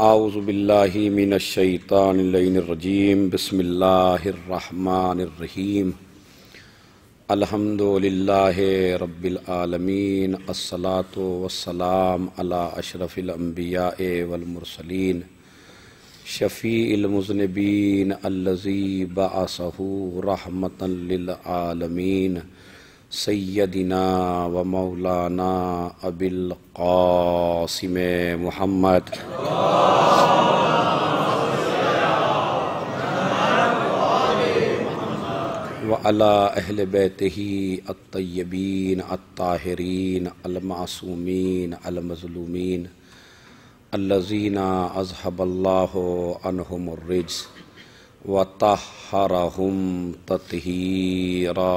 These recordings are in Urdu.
اعوذ باللہ من الشیطان اللعین الرجیم بسم اللہ الرحمن الرحیم الحمدللہ رب العالمین الصلاة والسلام علی اشرف الانبیاء والمرسلین شفیع المذنبین الذی بعثہ رحمتا للعالمین سیدنا و مولانا ابی القاسم محمد وعلی اہل بیتہ الطیبین الطاہرین المعصومین المظلومین الذین اذھب اللہ عنہم الرجس وطہرہم تطہیرا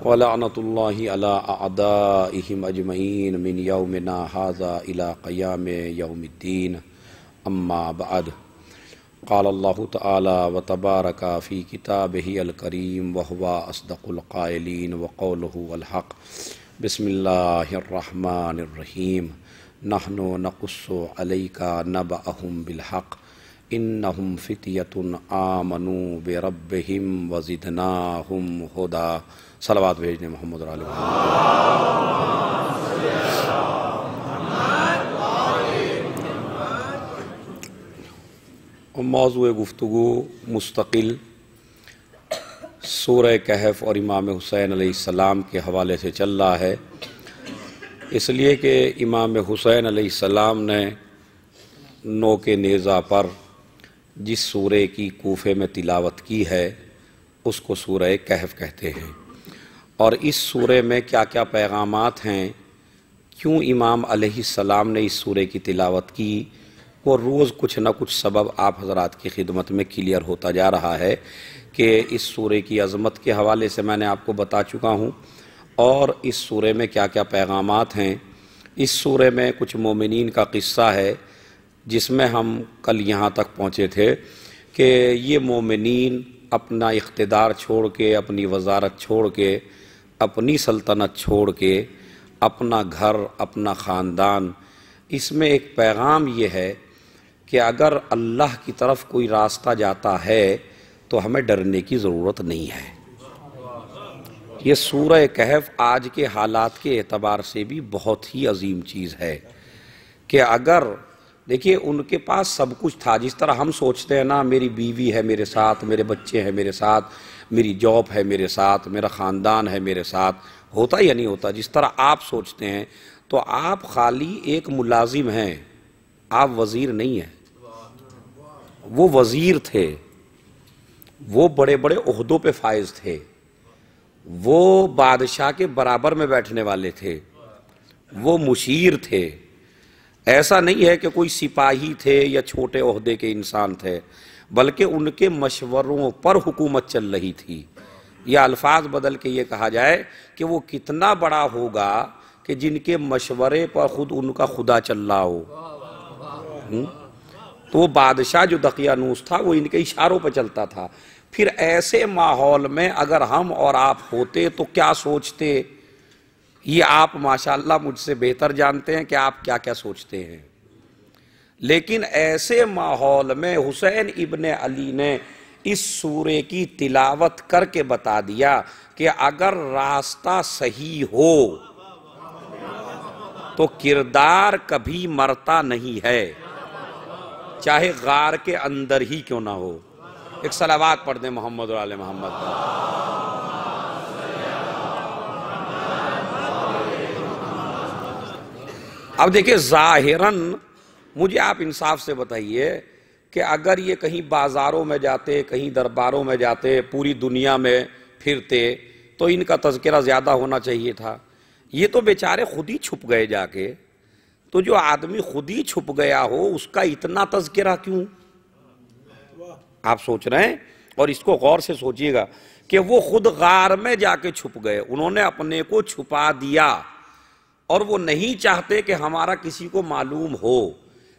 ولعنۃ اللہ علی اعدائہم اجمعین من یومنا ھذا الی قیام یوم الدین اما بعد قال اللہ تعالی وتبارک فی کتابہ الکریم وہو اصدق القائلین وقولہ الحق بسم اللہ الرحمن الرحیم نحن نقص علیک نبأہم بالحق انہم فتیۃ آمنوا بربہم وزدناہم ہدی صلوات بھیجنے محمد علیہ موضوع گفتگو مستقل سورہ کہف اور امام حسین علیہ السلام کے حوالے سے چل رہا ہے، اس لیے کہ امام حسین علیہ السلام نے نوک نیزہ پر جس سورہ کی کوفے میں تلاوت کی ہے اس کو سورہ کہف کہتے ہیں، اور اس سورہ میں کیا کیا پیغامات ہیں، کیوں امام علیہ السلام نے اس سورہ کی تلاوت کی، وہ روز کچھ نہ کچھ سبب آپ حضرات کی خدمت میں کلیئر ہوتا جا رہا ہے کہ اس سورہ کی عظمت کے حوالے سے میں نے آپ کو بتا چکا ہوں، اور اس سورہ میں کیا کیا پیغامات ہیں۔ اس سورہ میں کچھ مومنین کا قصہ ہے جس میں ہم کل یہاں تک پہنچے تھے کہ یہ مومنین اپنا اقتدار چھوڑ کے، اپنی وزارت چھوڑ کے، اپنی سلطنت چھوڑ کے، اپنا گھر، اپنا خاندان، اس میں ایک پیغام یہ ہے کہ اگر اللہ کی طرف کوئی راستہ جاتا ہے تو ہمیں ڈرنے کی ضرورت نہیں ہے۔ یہ سورہ کہف آج کے حالات کے اعتبار سے بھی بہت ہی عظیم چیز ہے کہ اگر دیکھیے ان کے پاس سب کچھ تھا، جس طرح ہم سوچتے ہیں نا میری بیوی ہے میرے ساتھ، میرے بچے ہیں میرے ساتھ، میری جاب ہے میرے ساتھ، میرا خاندان ہے میرے ساتھ، ہوتا یا نہیں ہوتا؟ جس طرح آپ سوچتے ہیں تو آپ خالی ایک ملازم ہیں، آپ وزیر نہیں ہیں۔ وہ وزیر تھے، وہ بڑے بڑے عہدوں پہ فائز تھے، وہ بادشاہ کے برابر میں بیٹھنے والے تھے، وہ مشیر تھے۔ ایسا نہیں ہے کہ کوئی سپاہی تھے یا چھوٹے عہدے کے انسان تھے، بلکہ ان کے مشوروں پر حکومت چل رہی تھی۔ یا الفاظ بدل کے یہ کہا جائے کہ وہ کتنا بڑا ہوگا کہ جن کے مشورے پر خود ان کا خدا چل رہا ہو۔ تو وہ بادشاہ جو دقیانوس تھا وہ ان کے اشاروں پہ چلتا تھا۔ پھر ایسے ماحول میں اگر ہم اور آپ ہوتے تو کیا سوچتے؟ یہ آپ ماشاءاللہ مجھ سے بہتر جانتے ہیں کہ آپ کیا کیا سوچتے ہیں۔ لیکن ایسے ماحول میں حسین ابن علی نے اس سورے کی تلاوت کر کے بتا دیا کہ اگر راستہ صحیح ہو تو کردار کبھی مرتا نہیں ہے، چاہے غار کے اندر ہی کیوں نہ ہو۔ ایک صلوات پڑھ دیں محمد اور آل محمد۔ اب دیکھیں ظاہراً مجھے آپ انصاف سے بتائیے کہ اگر یہ کہیں بازاروں میں جاتے، کہیں درباروں میں جاتے، پوری دنیا میں پھرتے تو ان کا تذکرہ زیادہ ہونا چاہیے تھا۔ یہ تو بیچارے خود ہی چھپ گئے جا کے، تو جو آدمی خود ہی چھپ گیا ہو اس کا اتنا تذکرہ کیوں؟ آپ سوچ رہے ہیں؟ اور اس کو غور سے سوچئے گا کہ وہ خود غار میں جا کے چھپ گئے، انہوں نے اپنے کو چھپا دیا، اور وہ نہیں چاہتے کہ ہمارا کسی کو معلوم ہو۔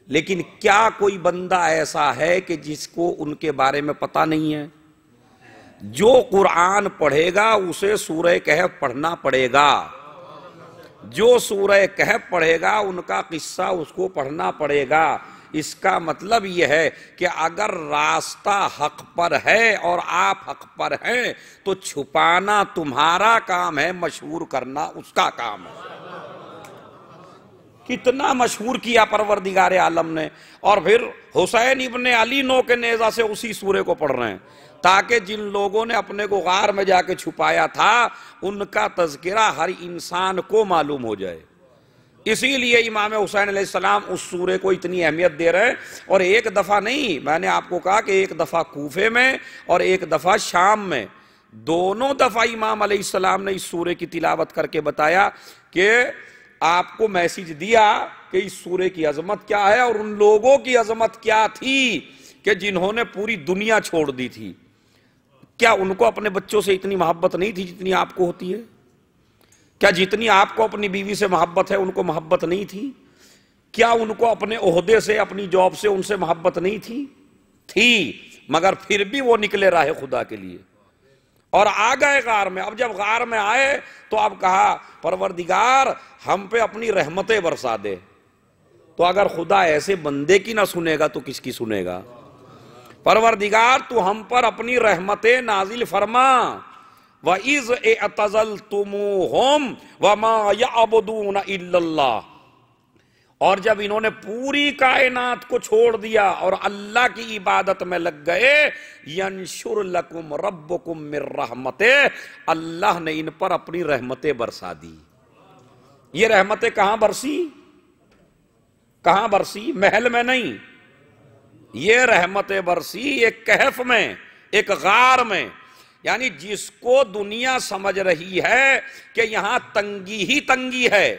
لیکن کیا کوئی بندہ ایسا ہے کہ جس کو ان کے بارے میں پتہ نہیں ہے؟ جو قرآن پڑھے گا اسے سورہ کہف پڑھنا پڑے گا، جو سورہ کہف پڑھے گا ان کا قصہ اس کو پڑھنا پڑے گا۔ اس کا مطلب یہ ہے کہ اگر راستہ حق پر ہے اور آپ حق پر ہیں تو چھپانا تمہارا کام ہے، مشہور کرنا اس کا کام ہے۔ کتنا مشہور کیا پروردگار عالم نے، اور پھر حسین ابن علی نو کے نیزہ سے اسی سورے کو پڑھ رہے ہیں تاکہ جن لوگوں نے اپنے کو غار میں جا کے چھپایا تھا ان کا تذکرہ ہر انسان کو معلوم ہو جائے۔ اسی لیے امام حسین علیہ السلام اس سورے کو اتنی اہمیت دے رہے ہیں، اور ایک دفعہ نہیں، میں نے آپ کو کہا کہ ایک دفعہ کوفے میں اور ایک دفعہ شام میں، دونوں دفعہ امام علیہ السلام نے اس سورے کی تلاوت کر کے بتایا کہ آپ کو میسج دیا کہ اس سورے کی عظمت کیا ہے اور ان لوگوں کی عظمت کیا تھی کہ جنہوں نے پوری دنیا چھوڑ دی تھی۔ کیا ان کو اپنے بچوں سے اتنی محبت نہیں تھی جتنی آپ کو ہوتی ہے؟ کیا جتنی آپ کو اپنی بیوی سے محبت ہے ان کو محبت نہیں تھی؟ کیا ان کو اپنے عہدے سے، اپنی جاب سے ان سے محبت نہیں تھی؟ تھی، مگر پھر بھی وہ نکلے راہ خدا کے لیے اور آ گئے غار میں۔ اب جب غار میں آئے تو اب کہا پروردگار ہم پہ اپنی رحمتیں برسا دے۔ تو اگر خدا ایسے بندے کی نہ سنے گا تو کس کی سنے گا؟ پروردگار تو ہم پر اپنی رحمتیں نازل فرما۔ وَإِذْ اعْتَزَلْتُمُوهُمْ وَمَا يَعْبُدُونَ إِلَّا اللَّهُ، اور جب انہوں نے پوری کائنات کو چھوڑ دیا اور اللہ کی عبادت میں لگ گئے، يَنْشُرْ لَكُمْ رَبُّكُمْ مِنْ رَحْمَتِهِ، اللہ نے ان پر اپنی رحمتیں برسا دی۔ یہ رحمتیں کہاں برسی؟ کہاں برسی؟ محل میں نہیں، یہ رحمتیں برسی ایک کہف میں، ایک غار میں۔ یعنی جس کو دنیا سمجھ رہی ہے کہ یہاں تنگی ہی تنگی ہے،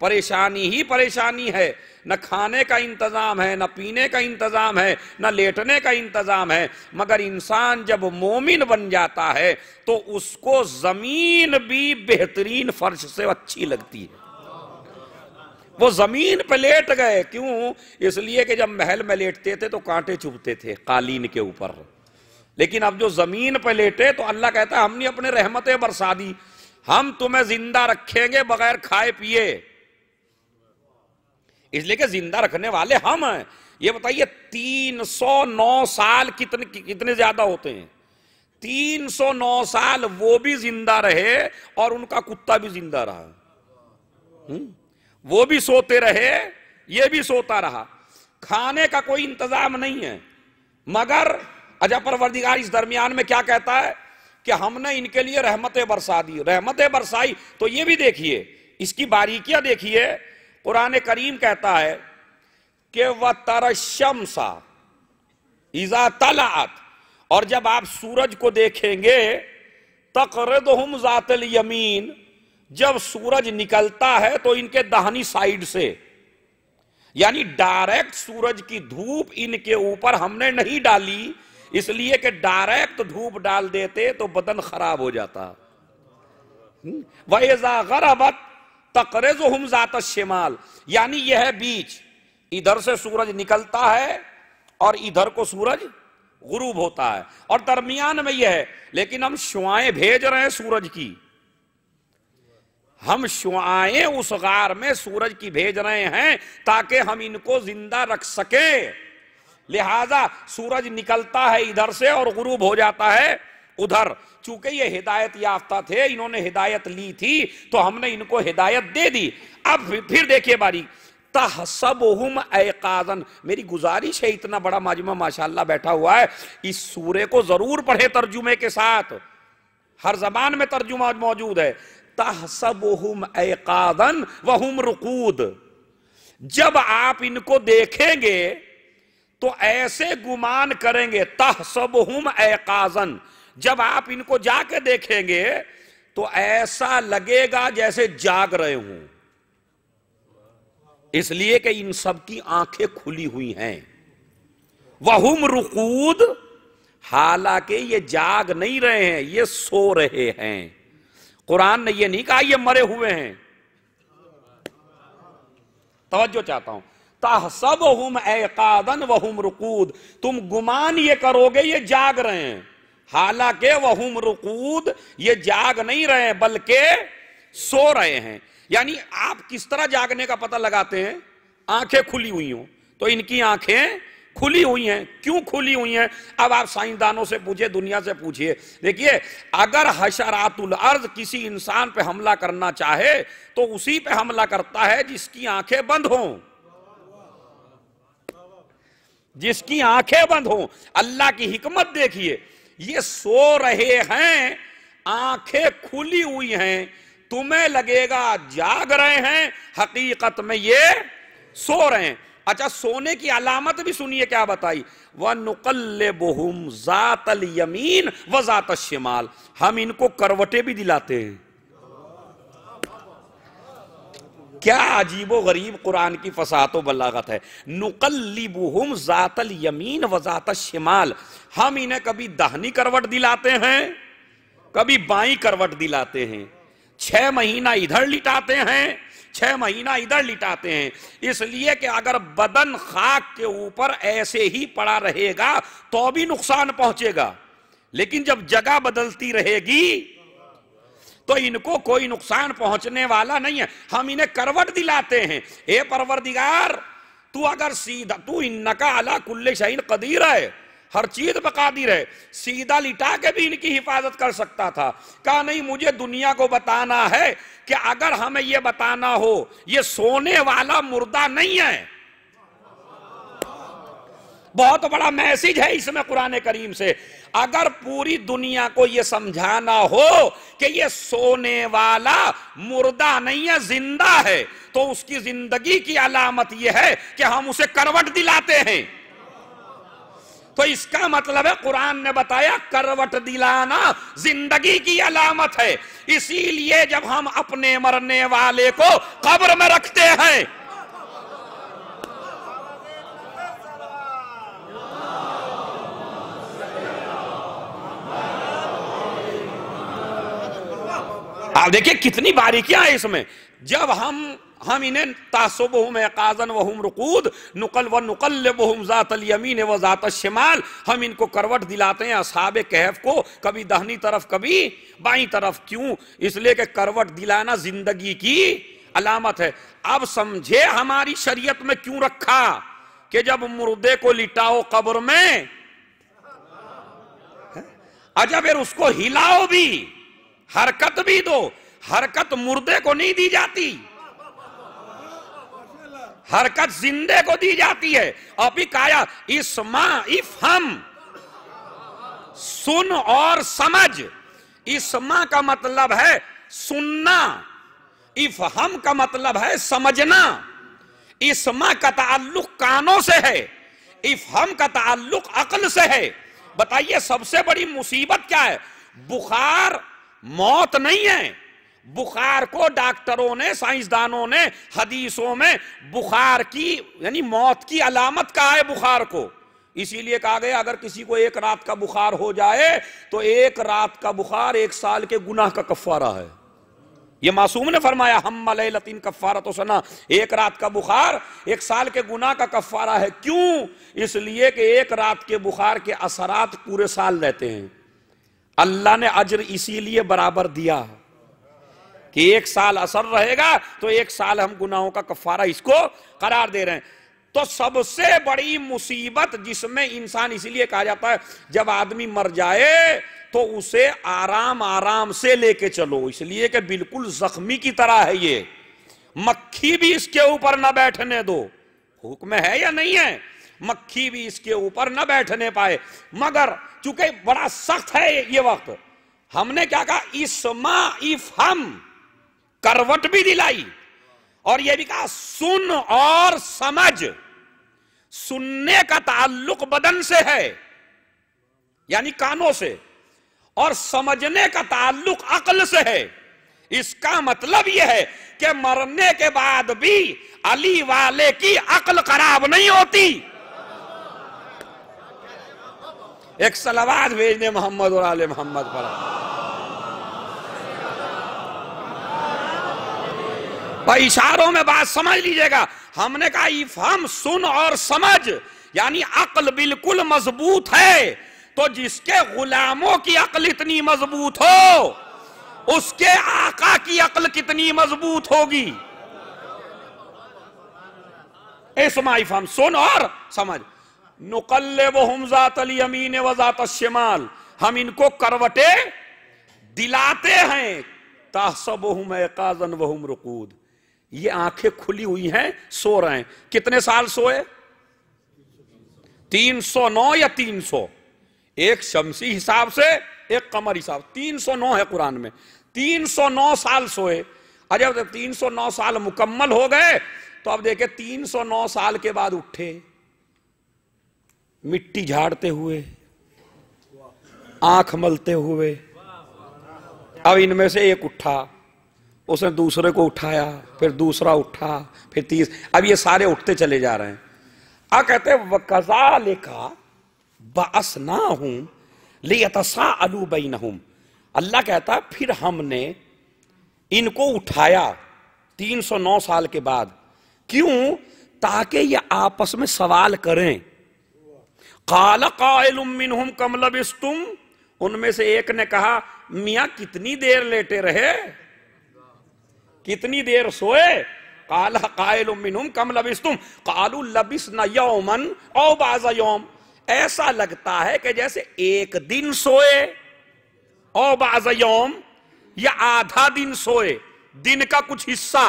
پریشانی ہی پریشانی ہے، نہ کھانے کا انتظام ہے، نہ پینے کا انتظام ہے، نہ لیٹنے کا انتظام ہے، مگر انسان جب مومن بن جاتا ہے تو اس کو زمین بھی بہترین فرش سے اچھی لگتی ہے۔ وہ زمین پہ لیٹ گئے، کیوں؟ اس لیے کہ جب محل میں لیٹتے تھے تو کانٹے چبھتے تھے قالین کے اوپر، لیکن اب جو زمین پہ لیٹے تو اللہ کہتا ہے ہم نے اپنے رحمتیں برسا دی، ہم تمہیں زندہ رکھیں گے بغیر کھائے پیے، اس لیے کہ زندہ رکھنے والے ہم ہیں۔ یہ بتائیے 309 سال کتنے زیادہ ہوتے ہیں؟ 309 سال وہ بھی زندہ رہے اور ان کا کتا بھی زندہ رہا، وہ بھی سوتے رہے، یہ بھی سوتا رہا، کھانے کا کوئی انتظام نہیں ہے، مگر اجا پروردگار اس درمیان میں کیا کہتا ہے کہ ہم نے ان کے لیے رحمتیں برسا دی۔ رحمتیں برسائی تو یہ بھی دیکھیے، اس کی باریکیاں دیکھیے۔ قرآن کریم کہتا ہے کہ وَتَرَى الشَّمْسَ اِذَا طَلَعَتْ، اور جب آپ سورج کو دیکھیں گے، تَقْرِضُهُمْ ذَاتَ الْيَمِينَ، جب سورج نکلتا ہے تو ان کے داہنی سائیڈ سے، یعنی ڈائریکٹ سورج کی دھوپ ان کے اوپر ہم نے نہیں ڈالی، اس لیے کہ ڈائریکٹ دھوپ ڈال دیتے تو بدن خراب ہو جاتا۔ وَإِذَا غَرَبَتْ تَقْرِضُهُمْ ذَاتَ الشِّمَالِ، یعنی یہ ہے بیچ، ادھر سے سورج نکلتا ہے اور ادھر کو سورج غروب ہوتا ہے، اور درمیان میں یہ ہے، لیکن ہم شعائیں بھیج رہے ہیں سورج کی، ہم شعائیں اس غار میں سورج کی بھیج رہے ہیں تاکہ ہم ان کو زندہ رکھ سکیں۔ لہذا سورج نکلتا ہے ادھر سے اور غروب ہو جاتا ہے ادھر، چونکہ یہ ہدایت یافتہ تھے، انہوں نے ہدایت لی تھی تو ہم نے ان کو ہدایت دے دی۔ اب پھر دیکھیے باری، تحسبہم ایقاظاً، میری گزارش ہے، اتنا بڑا مجمع ماشاءاللہ بیٹھا ہوا ہے، اس سورے کو ضرور پڑھے ترجمے کے ساتھ، ہر زبان میں ترجمہ موجود ہے۔ تحسبہم ایقاظاً وہم رقود، جب آپ ان کو دیکھیں گے تو ایسے گمان کریں گے، تحسبہم ایقاظاً، جب آپ ان کو جا کے دیکھیں گے تو ایسا لگے گا جیسے جاگ رہے ہوں، اس لیے کہ ان سب کی آنکھیں کھلی ہوئی ہیں۔ وہم رقود، حالانکہ یہ جاگ نہیں رہے ہیں، یہ سو رہے ہیں۔ قرآن نے یہ نہیں کہا یہ مرے ہوئے ہیں، توجہ چاہتا ہوں، تحسبہم ایقاظاً وہم رقود، تم گمان یہ کرو گے یہ جاگ رہے ہیں، حالانکہ وہم رقود، یہ جاگ نہیں رہے بلکہ سو رہے ہیں۔ یعنی آپ کس طرح جاگنے کا پتہ لگاتے ہیں؟ آنکھیں کھلی ہوئی ہوں، تو ان کی آنکھیں کھلی ہوئی ہیں۔ کیوں کھلی ہوئی ہیں؟ اب آپ سائنسدانوں سے پوچھئے، دنیا سے پوچھئے، دیکھیے اگر حشرات الارض کسی انسان پہ حملہ کرنا چاہے تو اسی پہ حملہ کرتا ہے جس کی آنکھیں بند ہوں، جس کی آنکھیں بند ہوں۔ اللہ کی حکمت دیکھیے، یہ سو رہے ہیں، آنکھیں کھلی ہوئی ہیں، تمہیں لگے گا جاگ رہے ہیں، حقیقت میں یہ سو رہے ہیں۔ اچھا سونے کی علامت بھی سنیے کیا بتائی، وَنُقَلِّبُهُمْ ذَاتَ الْيَمِينِ وَذَاتَ الشِّمَالِ، ہم ان کو کروٹیں بھی دلاتے ہیں۔ کیا عجیب و غریب قرآن کی فصاحت و بلاغت ہے۔ نُقَلِّبُهُمْ ذَاتَ الْيَمِينِ وَذَاتَ الشِّمَالِ، ہم انہیں کبھی داہنی کروٹ دلاتے ہیں، کبھی بائیں کروٹ دلاتے ہیں، 6 مہینہ ادھر لٹاتے ہیں، 6 مہینہ ادھر لٹاتے ہیں، اس لیے کہ اگر بدن خاک کے اوپر ایسے ہی پڑا رہے گا تو بھی نقصان پہنچے گا، لیکن جب جگہ بدلتی رہے گی تو ان کو کوئی نقصان پہنچنے والا نہیں ہے۔ ہم انہیں کروٹ دلاتے ہیں۔ اے پروردگار تو اگر سیدھا، تو انکا علی کل شیء قدیر ہے، ہر چیز پہ قادر ہے، سیدھا لٹا کے بھی ان کی حفاظت کر سکتا تھا۔ کہا نہیں، مجھے دنیا کو بتانا ہے کہ اگر ہمیں یہ بتانا ہو یہ سونے والا مردہ نہیں ہے۔ بہت بڑا میسج ہے اس میں قرآن کریم سے۔ اگر پوری دنیا کو یہ سمجھانا ہو کہ یہ سونے والا مردہ نہیں ہے، زندہ ہے، تو اس کی زندگی کی علامت یہ ہے کہ ہم اسے کروٹ دلاتے ہیں۔ تو اس کا مطلب ہے قرآن نے بتایا کروٹ دلانا زندگی کی علامت ہے۔ اسی لیے جب ہم اپنے مرنے والے کو قبر میں رکھتے ہیں، آپ دیکھیں کتنی باریکیاں ہیں اس میں۔ جب ہم انہیں تعصبہم عقازن وہم رقود ونقلبہم ذات الیمین و ذات الشمال، ہم ان کو کروٹ دلاتے ہیں اصحاب کہف کو، کبھی دہنی طرف کبھی بائیں طرف۔ کیوں؟ اس لیے کہ کروٹ دلانا زندگی کی علامت ہے۔ اب سمجھے ہماری شریعت میں کیوں رکھا کہ جب مردے کو لٹاؤ قبر میں، اچھا پھر اس کو ہلاؤ بھی، حرکت بھی دو۔ حرکت مردے کو نہیں دی جاتی، حرکت زندے کو دی جاتی ہے۔ اور بھی کہا اسمع افہم، سن اور سمجھ۔ اسمع کا مطلب ہے سننا، افہم کا مطلب ہے سمجھنا۔ اسمع کا تعلق کانوں سے ہے، افہم کا تعلق عقل سے ہے۔ بتائیے سب سے بڑی مصیبت کیا ہے؟ بخار موت نہیں ہے۔ بخار کو ڈاکٹروں نے، سائنسدانوں نے حدیثوں میں بخار کی یعنی موت کی علامت کہا ہے بخار کو۔ اسی لیے کہا گیا اگر کسی کو 1 رات کا بخار ہو جائے تو 1 رات کا بخار 1 سال کے گناہ کا کفارہ ہے۔ یہ معصوم نے فرمایا ہم لیلۃ کفارۃ سنہ، 1 رات کا بخار 1 سال کے گناہ کا کفارہ ہے۔ کیوں؟ اس لیے کہ 1 رات کے بخار کے اثرات پورے سال رہتے ہیں۔ اللہ نے اجر اسی لیے برابر دیا کہ 1 سال اثر رہے گا تو 1 سال ہم گناہوں کا کفارہ اس کو قرار دے رہے ہیں۔ تو سب سے بڑی مصیبت جس میں انسان، اسی لیے کہا جاتا ہے جب آدمی مر جائے تو اسے آرام آرام سے لے کے چلو، اس لیے کہ بالکل زخمی کی طرح ہے یہ، مکھی بھی اس کے اوپر نہ بیٹھنے دو۔ حکم ہے یا نہیں ہے؟ مکھی بھی اس کے اوپر نہ بیٹھنے پائے۔ مگر چونکہ بڑا سخت ہے یہ وقت، ہم نے کیا کہا؟ اسمع افہم، کروٹ بھی دلائی، اور یہ بھی کہا سن اور سمجھ۔ سننے کا تعلق بدن سے ہے یعنی کانوں سے، اور سمجھنے کا تعلق عقل سے ہے۔ اس کا مطلب یہ ہے کہ مرنے کے بعد بھی علی والے کی عقل خراب نہیں ہوتی۔ ایک صلوات بھیج دیں محمد اور آل محمد پر۔ اشاروں میں بات سمجھ لیجئے گا۔ ہم نے کہا افہم، سن اور سمجھ، یعنی عقل بالکل مضبوط ہے تو تو جس کے غلاموں کی عقل اتنی مضبوط ہو اس کے آقا کی عقل کتنی مضبوط ہوگی. اسمع فہم، سن اور سمجھ. نقلبہم ذات الیمین و ذات الشمال، ہم ان کو کروٹیں دلاتے ہیں. تحسبہم ایقاظا وہم رقود، یہ آنکھیں کھلی ہوئی ہیں، سو رہے ہیں. کتنے سال سوئے؟ 309 یا 300؟ ایک شمسی حساب سے ایک قمر حساب. 309 ہے قرآن میں. 309 سال سوئے. جب 309 سال مکمل ہو گئے تو اب دیکھیں 309 سال کے بعد اٹھے، مٹی جھاڑتے ہوئے، آنکھ ملتے ہوئے. اب ان میں سے ایک اٹھا، اس نے دوسرے کو اٹھایا، پھر دوسرا اٹھا، پھر تیسرا. اب یہ سارے اٹھتے چلے جا رہے ہیں. اب کہتے ہیں وَكَذَلِكَ بَعَثْنَاهُمْ لِيَتَسَاءَلُوا بَيْنَهُمْ. اللہ کہتا ہے پھر ہم نے ان کو اٹھایا 309 سال کے بعد. کیوں؟ تاکہ یہ آپس میں سوال کریں. قَالَ قَائِلٌ مِّنْهُمْ كَمْ لَبِثْتُمْ، ان میں سے ایک نے کہا میاں کتنی دیر لیٹے رہے، کتنی دیر سوئے. قَالَ قَائِلٌ مِّنْهُمْ كَمْ لَبِثْتُمْ قَالُوا لَبِثْنَا يَوْمًا أَوْ بَعْضَ يَوْمٍ. ایسا لگتا ہے کہ جیسے ایک دن سوئے، او بعض یوم، یا آدھا دن سوئے، دن کا کچھ حصہ.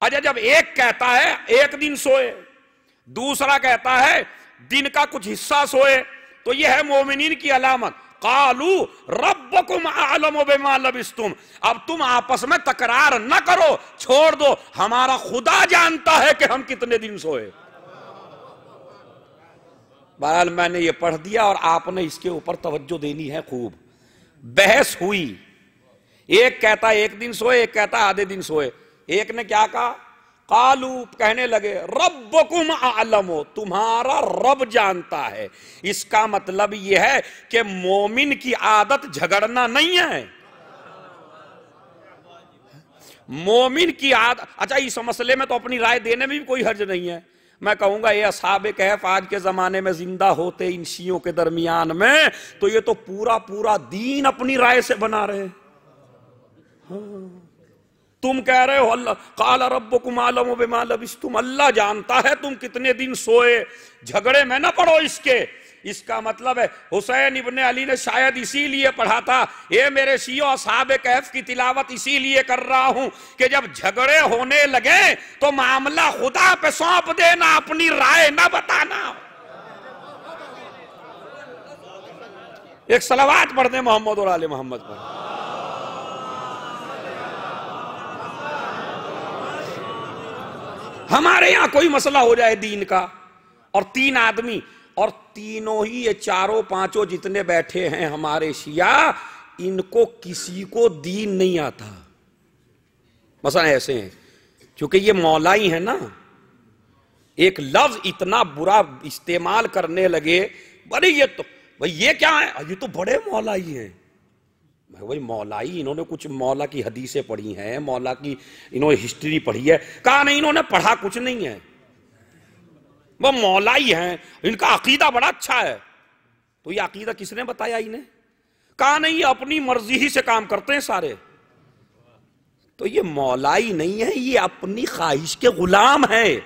اچھا جب ایک کہتا ہے ایک دن سوئے، دوسرا کہتا ہے دن کا کچھ حصہ سوئے، تو یہ ہے مومنین کی علامت. قالوا ربکم اعلم بما لبثتم. اب تم آپس میں تکرار نہ کرو، چھوڑ دو، ہمارا خدا جانتا ہے کہ ہم کتنے دن سوئے. بہرحال میں نے یہ پڑھ دیا اور آپ نے اس کے اوپر توجہ دینی ہے. خوب بحث ہوئی، ایک کہتا ایک دن سوئے، ایک کہتا آدھے دن سوئے. ایک نے کیا کہا؟ قالو، کہنے لگے ربکم اعلم، تمہارا رب جانتا ہے. اس کا مطلب یہ ہے کہ مومن کی عادت جھگڑنا نہیں ہے. مومن کی عادت، اچھا اس مسئلے میں تو اپنی رائے دینے میں بھی کوئی حرج نہیں ہے. میں کہوں گا یہ اصحاب کہف آج کے زمانے میں زندہ ہوتے ان شیعوں کے درمیان میں تو یہ تو پورا دین اپنی رائے سے بنا رہے ہیں. تم کہہ رہے ہو اللہ قال ربکم اعلم بما لبثتم، اللہ جانتا ہے تم کتنے دن سوئے. جھگڑے میں نہ پڑو اس کے. اس کا مطلب ہے حسین ابن علی نے شاید اسی لیے پڑھا تھا، اے میرے شیعوں اصحاب کہف کی تلاوت اسی لیے کر رہا ہوں کہ جب جھگڑے ہونے لگے تو معاملہ خدا پہ سونپ دینا، اپنی رائے نہ بتانا. ایک صلوات پڑھ دیں محمد اور آل محمد پر. ہمارے یہاں کوئی مسئلہ ہو جائے دین کا اور تین آدمی، اور تینوں ہی یہ چاروں پانچوں جتنے بیٹھے ہیں ہمارے شیعہ، ان کو کسی کو دین نہیں آتا. مثلا ایسے ہیں چونکہ یہ مولائی ہیں نا، ایک لفظ اتنا برا استعمال کرنے لگے، بڑے یہ تو بھئی یہ کیا ہے، یہ تو بڑے مولائی ہیں. بھئی مولائی، انہوں نے کچھ مولا کی حدیثیں پڑھی ہیں، مولا کی انہوں نے ہسٹری پڑھی ہے. کہا نہیں، انہوں نے پڑھا کچھ نہیں ہے، وہ مولائی ہیں، ان کا عقیدہ بڑا اچھا ہے. تو یہ عقیدہ کس نے بتایا انہیں؟ کہا نہیں، یہ اپنی مرضی ہی سے کام کرتے ہیں سارے. تو یہ مولائی نہیں ہے، یہ اپنی خواہش کے غلام ہیں.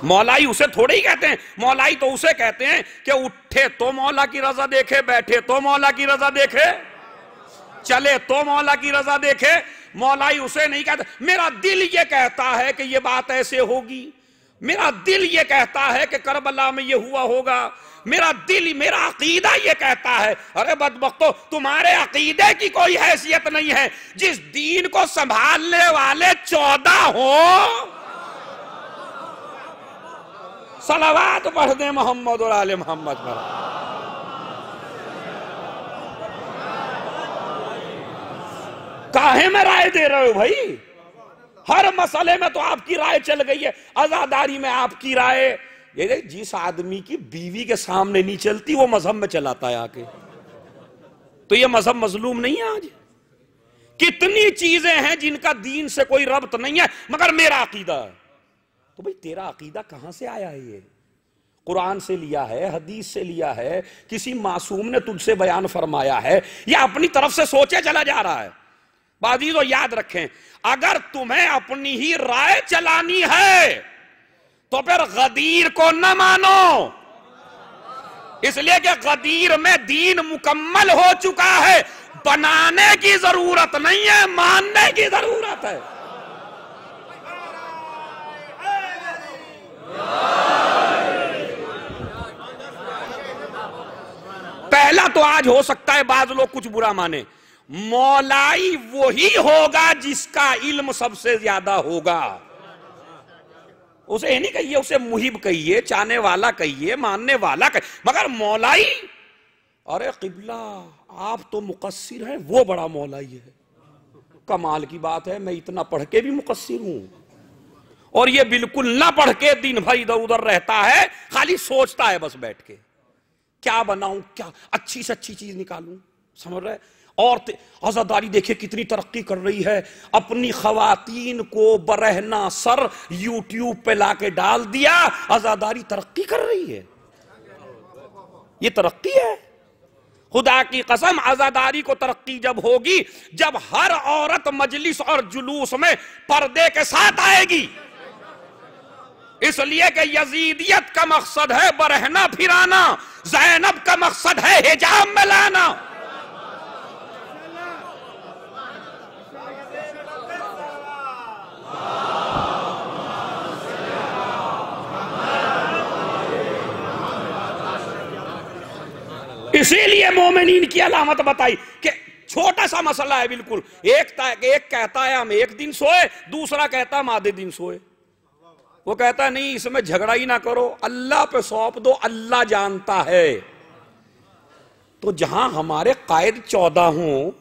مولائی اسے تھوڑے ہی کہتے ہیں. مولائی تو اسے کہتے ہیں کہ اٹھے تو مولا کی رضا دیکھے، بیٹھے تو مولا کی رضا دیکھے، چلے تو مولا کی رضا دیکھے. مولائی اسے نہیں کہتا میرا دل یہ کہتا ہے کہ یہ بات ایسے ہوگی، میرا دل یہ کہتا ہے کہ کربلا میں یہ ہوا ہوگا، میرا دل، میرا عقیدہ یہ کہتا ہے. ارے بدبختو، تمہارے عقیدے کی کوئی حیثیت نہیں ہے. جس دین کو سنبھالنے والے 14 ہوں. صلوات پڑھ دیں محمد اور آل محمد پر. کاہے میں رائے دے رہے ہو بھائی؟ ہر مسئلے میں تو آپ کی رائے چل گئی ہے. عزاداری میں آپ کی رائے، یہ جس آدمی کی بیوی کے سامنے نہیں چلتی وہ مذہب میں چلاتا ہے آ کے. تو یہ مذہب مظلوم نہیں ہے آج؟ کتنی چیزیں ہیں جن کا دین سے کوئی ربط نہیں ہے مگر میرا عقیدہ ہے. تو بھئی تیرا عقیدہ کہاں سے آیا ہے؟ یہ قرآن سے لیا ہے، حدیث سے لیا ہے، کسی معصوم نے تجھ سے بیان فرمایا ہے، یا اپنی طرف سے سوچے چلا جا رہا ہے؟ بازیزو یاد رکھیں، اگر تمہیں اپنی ہی رائے چلانی ہے تو پھر غدیر کو نہ مانو، اس لیے کہ غدیر میں دین مکمل ہو چکا ہے، بنانے کی ضرورت نہیں ہے، ماننے کی ضرورت ہے۔ پہلا تو آج ہو سکتا ہے بعض لوگ کچھ برا مانے، مولائی وہی ہوگا جس کا علم سب سے زیادہ ہوگا۔ اسے نہیں کہیے، اسے محب کہیے، چاہنے والا کہیے، ماننے والا کہیے، مگر مولائی، ارے قبلہ آپ تو مقصر ہیں، وہ بڑا مولائی ہے۔ کمال کی بات ہے، میں اتنا پڑھ کے بھی مقصر ہوں، اور یہ بالکل نہ پڑھ کے دن بھر ادھر ادھر رہتا ہے، خالی سوچتا ہے بس بیٹھ کے کیا بناؤں، کیا اچھی سے اچھی چیز نکالوں، سمجھ رہے؟ اور عزاداری دیکھیں کتنی ترقی کر رہی ہے، اپنی خواتین کو برہنہ سر یوٹیوب پہ لا کے ڈال دیا، عزاداری ترقی کر رہی ہے۔ یہ ترقی ہے؟ خدا کی قسم عزاداری کو ترقی جب ہوگی جب ہر عورت مجلس اور جلوس میں پردے کے ساتھ آئے گی، اس لیے کہ یزیدیت کا مقصد ہے برہنہ پھرانا، زینب کا مقصد ہے حجاب میں لانا۔ اسی لیے مومنین کی علامت بتائی کہ چھوٹا سا مسئلہ ہے بالکل، ایک کہتا ہے ہم ایک دن سوئے، دوسرا کہتا ہے ہم آدھے دن سوئے۔ وہ کہتا ہے نہیں، اس میں جھگڑا ہی نہ کرو، اللہ پہ سونپ دو، اللہ جانتا ہے۔ تو جہاں ہمارے قائد 14 ہوں،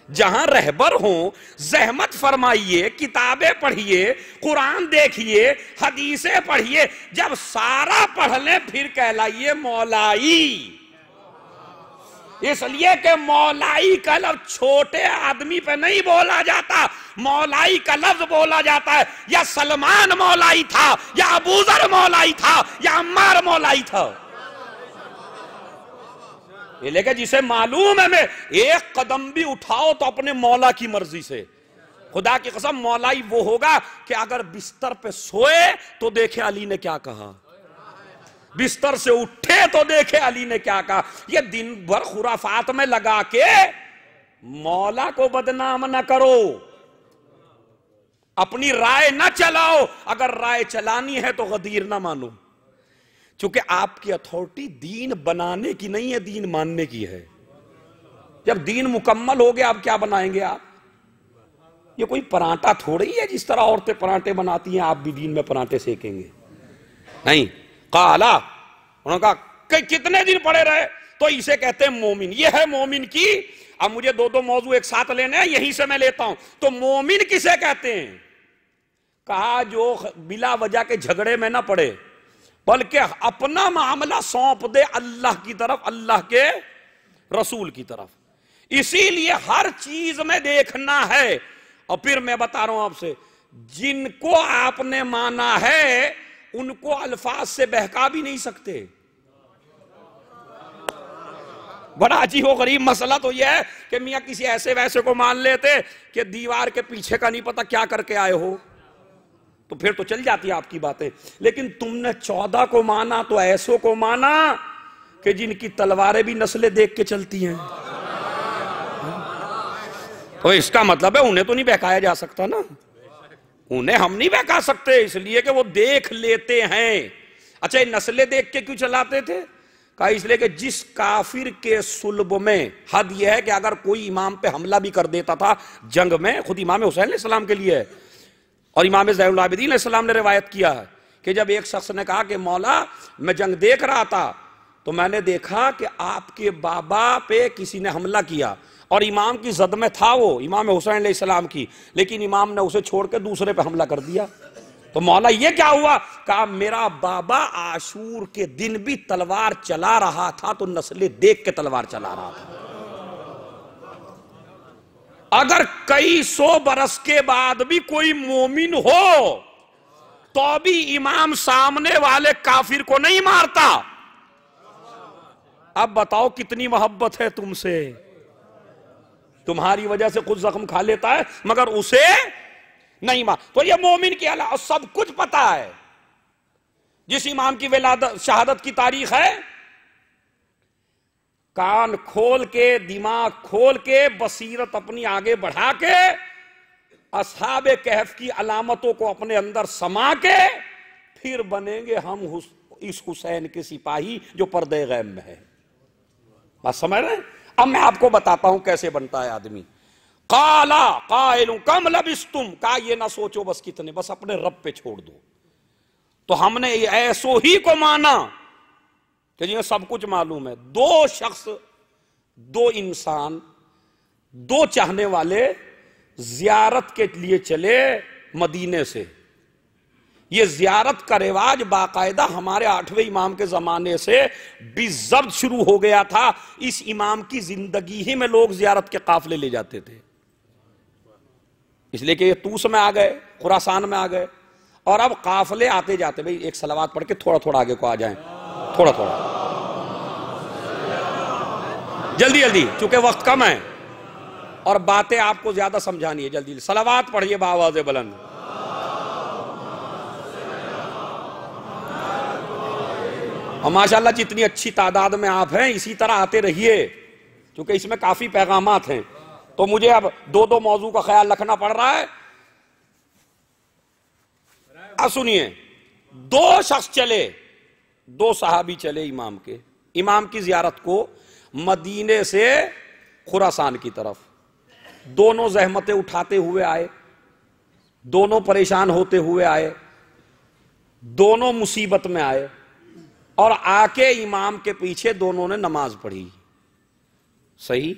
جہاں رہبر ہوں، زحمت فرمائیے، کتابیں پڑھیے، قرآن دیکھیے، حدیثیں پڑھیے، جب سارا پڑھ لیں پھر کہلائیے مولائی۔ اس لیے کہ مولائی کا لفظ چھوٹے آدمی پہ نہیں بولا جاتا، مولائی کا لفظ بولا جاتا ہے یا سلمان مولائی تھا، یا ابو ذر مولائی تھا، یا عمار مولائی تھا۔ یہ لے کہ جسے معلوم ہے میں ایک قدم بھی اٹھاؤ تو اپنے مولا کی مرضی سے، خدا کی قسم مولائی وہ ہوگا کہ اگر بستر پہ سوئے تو دیکھے علی نے کیا کہا، بستر سے اٹھے تو دیکھے علی نے کیا کہا۔ یہ دن بھر خرافات میں لگا کے مولا کو بدنام نہ کرو، اپنی رائے نہ چلاؤ، اگر رائے چلانی ہے تو غدیر نہ مانو، چونکہ آپ کی اتھارٹی دین بنانے کی نہیں ہے، دین ماننے کی ہے۔ جب دین مکمل ہو گیا اب کیا بنائیں گے آپ؟ یہ کوئی پراٹھا تھوڑی ہے جس طرح عورتیں پراٹھے بناتی ہیں آپ بھی دین میں پراٹھے سیکیں گے، نہیں۔ قالا، انہوں نے کہا کہ کتنے دن پڑے رہے، تو اسے کہتے ہیں مومن۔ یہ ہے مومن کی، اب مجھے دو موضوع ایک ساتھ لینے ہیں، یہیں سے میں لیتا ہوں۔ تو مومن کسے کہتے ہیں؟ کہا جو بلا وجہ کے جھگڑے میں نہ پڑے، بلکہ اپنا معاملہ سونپ دے اللہ کی طرف، اللہ کے رسول کی طرف۔ اسی لیے ہر چیز میں دیکھنا ہے۔ اور پھر میں بتا رہا ہوں آپ سے، جن کو آپ نے مانا ہے ان کو الفاظ سے بہکا بھی نہیں سکتے۔ بڑا عجیب و غریب مسئلہ تو یہ ہے کہ میاں کسی ایسے ویسے کو مان لیتے کہ دیوار کے پیچھے کا نہیں پتا کیا کر کے آئے ہو، تو پھر تو چل جاتی آپ کی باتیں، لیکن تم نے 14 کو مانا تو ایسوں کو مانا کہ جن کی تلواریں بھی نسلیں دیکھ کے چلتی ہیں۔ تو اس کا مطلب ہے انہیں تو نہیں بہکایا جا سکتا نا، انہیں ہم نہیں بہکا سکتے، اس لیے کہ وہ دیکھ لیتے ہیں۔ اچھا یہ نسلیں دیکھ کے کیوں چلاتے تھے؟ کہا اس لیے کہ جس کافر کے صلب میں حد یہ ہے کہ اگر کوئی امام پہ حملہ بھی کر دیتا تھا جنگ میں، خود امام حسین علیہ السلام کے لیے ہے، اور امام زین العابدین علیہ السلام نے روایت کیا ہے کہ جب ایک شخص نے کہا کہ مولا میں جنگ دیکھ رہا تھا تو میں نے دیکھا کہ آپ کے بابا پہ کسی نے حملہ کیا، اور امام کی زد میں تھا وہ امام حسین علیہ السلام کی، لیکن امام نے اسے چھوڑ کے دوسرے پہ حملہ کر دیا، تو مولا یہ کیا ہوا؟ کہا میرا بابا عاشور کے دن بھی تلوار چلا رہا تھا تو نسلیں دیکھ کے تلوار چلا رہا تھا۔ اگر کئی 100 برس کے بعد بھی کوئی مومن ہو تو بھی امام سامنے والے کافر کو نہیں مارتا. اب بتاؤ کتنی محبت ہے تم سے. تمہاری وجہ سے خود زخم کھا لیتا ہے مگر اسے نہیں مار. تو یہ مومن کی حالت. اور سب کچھ پتا ہے. جس امام کی ولادت شہادت کی تاریخ ہے، کان کھول کے، دماغ کھول کے، بصیرت اپنی آگے بڑھا کے، اصحاب کہف کی علامتوں کو اپنے اندر سما کے، پھر بنیں گے ہم اس حسین کے سپاہی جو پردے غیب میں ہے. بات سمجھ رہے ہیں؟ اب میں آپ کو بتاتا ہوں کیسے بنتا ہے آدمی. قالا قائل کم لبستم، کہا یہ نہ سوچو بس کتنے، بس اپنے رب پہ چھوڑ دو. تو ہم نے ایسو ہی کو مانا کہ جنہیں سب کچھ معلوم ہے. دو شخص، دو انسان، دو چاہنے والے زیارت کے لیے چلے مدینے سے. یہ زیارت کا رواج باقاعدہ ہمارے 8ویں امام کے زمانے سے بالضبط شروع ہو گیا تھا. اس امام کی زندگی ہی میں لوگ زیارت کے قافلے لے جاتے تھے. اس لیے کہ یہ طوس میں آ گئے، خراسان میں آ گئے، اور اب قافلے آتے جاتے. بھئی ایک صلوات پڑھ کے تھوڑا تھوڑا آگے کو آ جائیں، تھوڑا تھوڑا، جلدی جلدی، چونکہ وقت کم ہے اور باتیں آپ کو زیادہ سمجھانی ہے. جلدی صلوات پڑھیے بآواز بلند. اور ماشاءاللہ جتنی اچھی تعداد میں آپ ہیں اسی طرح آتے رہیے، کیونکہ اس میں کافی پیغامات ہیں. تو مجھے اب دو موضوع کا خیال رکھنا پڑ رہا ہے. اب سنیے، دو شخص چلے، دو صحابی چلے امام کے، امام کی زیارت کو مدینے سے خراسان کی طرف. دونوں زحمتیں اٹھاتے ہوئے آئے، دونوں پریشان ہوتے ہوئے آئے، دونوں مصیبت میں آئے، اور آ کے امام کے پیچھے دونوں نے نماز پڑھی. صحیح.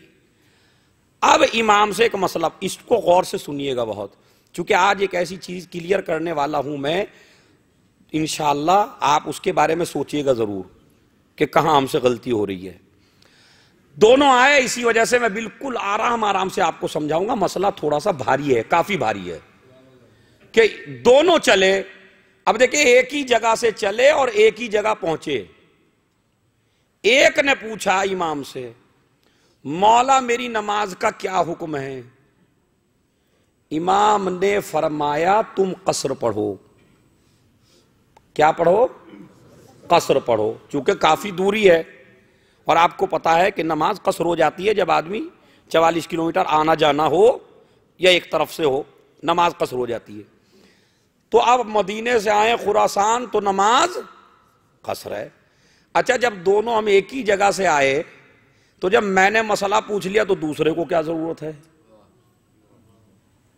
اب امام سے ایک مسئلہ، اس کو غور سے سنیے گا بہت، چونکہ آج ایک ایسی چیز کلیئر کرنے والا ہوں میں، انشاءاللہ آپ اس کے بارے میں سوچئے گا ضرور کہ کہاں ہم سے غلطی ہو رہی ہے. دونوں آئے، اسی وجہ سے میں بالکل آرام سے آپ کو سمجھاؤں گا. مسئلہ تھوڑا سا بھاری ہے، کافی بھاری ہے، کہ دونوں چلے. اب دیکھیں ایک ہی جگہ سے چلے اور ایک ہی جگہ پہنچے. ایک نے پوچھا امام سے، مولا میری نماز کا کیا حکم ہے؟ امام نے فرمایا تم قصر پڑھو. کیا پڑھو؟ قصر پڑھو. چونکہ کافی دوری ہے اور آپ کو پتا ہے کہ نماز قصر ہو جاتی ہے جب آدمی 44 کلومیٹر آنا جانا ہو یا ایک طرف سے ہو، نماز قصر ہو جاتی ہے. تو اب مدینے سے آئے خراسان تو نماز قصر ہے. اچھا جب دونوں ہم ایک ہی جگہ سے آئے تو جب میں نے مسئلہ پوچھ لیا تو دوسرے کو کیا ضرورت ہے؟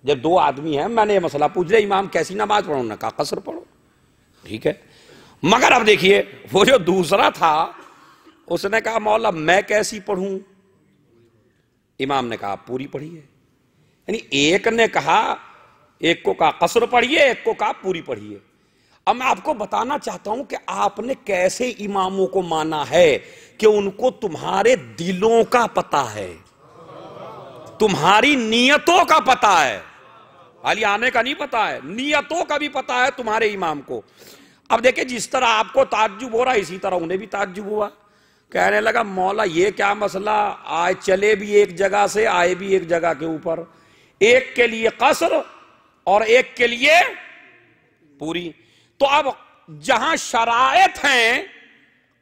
جب دو آدمی ہیں، میں نے یہ مسئلہ پوچھ لیا امام کیسی نماز پڑھو، نے کہا قصر پڑھو. ٹھیک ہے. مگر اب دیکھیے وہ جو دوسرا تھا اس نے کہا مولا میں کیسی پڑھوں؟ امام نے کہا پوری پڑھیے. یعنی ایک نے کہا، ایک کو کہا قصر پڑھیے، ایک کو کہا پوری پڑھیے. اب میں آپ کو بتانا چاہتا ہوں کہ آپ نے کیسے اماموں کو مانا ہے کہ ان کو تمہارے دلوں کا پتا ہے، تمہاری نیتوں کا پتا ہے، خالی آنے کا نہیں پتا ہے، نیتوں کا بھی پتا ہے تمہارے امام کو. اب دیکھیں جس طرح آپ کو تعجب ہو رہا اسی طرح انہیں بھی تعجب ہوا. کہنے لگا مولا یہ کیا مسئلہ، آئے چلے بھی ایک جگہ سے، آئے بھی ایک جگہ کے اوپر، ایک کے لیے قصر اور ایک کے لیے پوری. تو اب جہاں شرائط ہیں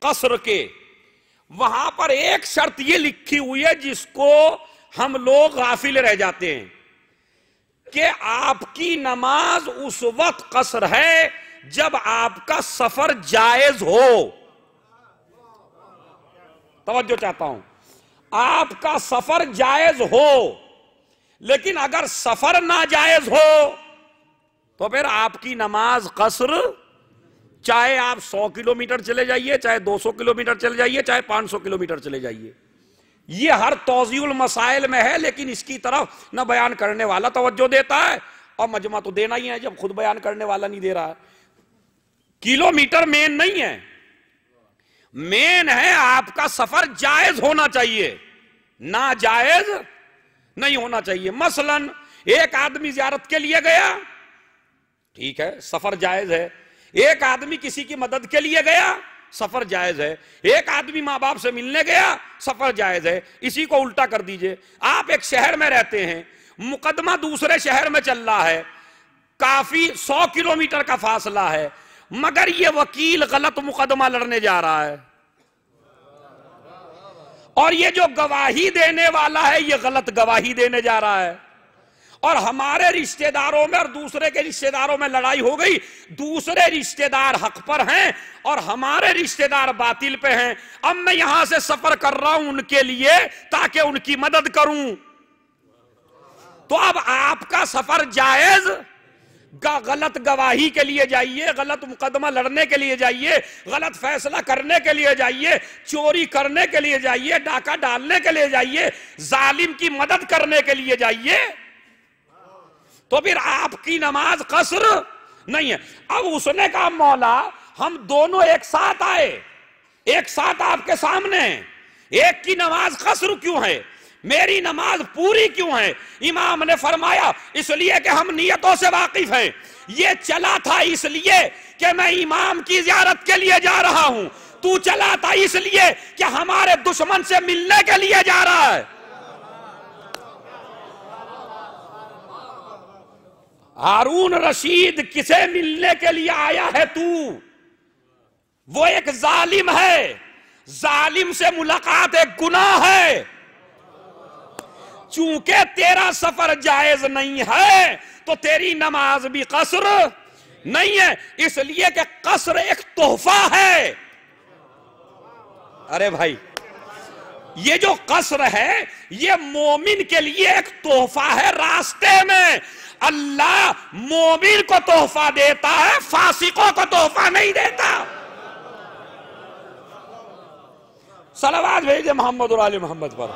قصر کے، وہاں پر ایک شرط یہ لکھی ہوئی ہے جس کو ہم لوگ غافل رہ جاتے ہیں کہ آپ کی نماز اس وقت قصر ہے جب آپ کا سفر جائز ہو. توجہ چاہتا ہوں، آپ کا سفر جائز ہو، لیکن اگر سفر ناجائز ہو تو پھر آپ کی نماز قصر، چاہے آپ 100 کلومیٹر چلے جائیے، چاہے 200 کلومیٹر چلے جائیے، چاہے 500 کلومیٹر چلے جائیے. یہ ہر توضیح المسائل میں ہے، لیکن اس کی طرف نہ بیان کرنے والا توجہ دیتا ہے اور مجمع تو دینا ہی ہے جب خود بیان کرنے والا نہیں دے رہا ہے. کلومیٹر مین نہیں ہے، مین ہے آپ کا سفر جائز ہونا چاہیے، ناجائز نہیں ہونا چاہیے. مثلا ایک آدمی زیارت کے لیے گیا، ٹھیک ہے سفر جائز ہے، ایک آدمی کسی کی مدد کے لیے گیا سفر جائز ہے، ایک آدمی ماں باپ سے ملنے گیا سفر جائز ہے۔ اسی کو الٹا کر دیجئے، آپ ایک شہر میں رہتے ہیں، مقدمہ دوسرے شہر میں چل رہا ہے، کافی 100 کلومیٹر کا فاصلہ ہے، مگر یہ وکیل غلط مقدمہ لڑنے جا رہا ہے، اور یہ جو گواہی دینے والا ہے یہ غلط گواہی دینے جا رہا ہے، اور ہمارے رشتہ داروں میں اور دوسرے کے رشتہ داروں میں لڑائی ہو گئی، دوسرے رشتہ دار حق پر ہیں اور ہمارے رشتہ دار باطل پہ ہیں۔ اب میں یہاں سے سفر کر رہا ہوں ان کے لیے تاکہ ان کی مدد کروں، تو اب آپ کا سفر جائز، غلط گواہی کے لیے جائیے، غلط مقدمہ لڑنے کے لیے جائیے، غلط فیصلہ کرنے کے لیے جائیے، چوری کرنے کے لیے جائیے، ڈاکہ ڈالنے کے لیے جائیے، ظالم کی مدد کرنے کے لیے جائیے، تو پھر آپ کی نماز قصر نہیں ہے۔ اب اس نے کہا مولا ہم دونوں ایک ساتھ آئے، ایک ساتھ آپ کے سامنے، ایک کی نماز قصر کیوں ہے، میری نماز پوری کیوں ہے؟ امام نے فرمایا اس لیے کہ ہم نیتوں سے واقف ہیں، یہ چلا تھا اس لیے کہ میں امام کی زیارت کے لیے جا رہا ہوں، تو چلا تھا اس لیے کہ ہمارے دشمن سے ملنے کے لیے جا رہا ہے۔ ہارون رشید کسے ملنے کے لیے آیا ہے تو؟ وہ ایک ظالم ہے، ظالم سے ملاقات ایک گناہ ہے، چونکہ تیرا سفر جائز نہیں ہے تو تیری نماز بھی قصر نہیں ہے، اس لیے کہ قصر ایک تحفہ ہے۔ ارے بھائی یہ جو قصر ہے یہ مومن کے لیے ایک تحفہ ہے، راستے میں اللہ مومن کو تحفہ دیتا ہے، فاسقوں کو تحفہ نہیں دیتا۔ صلوات بھیجے محمد اور آل محمد پر۔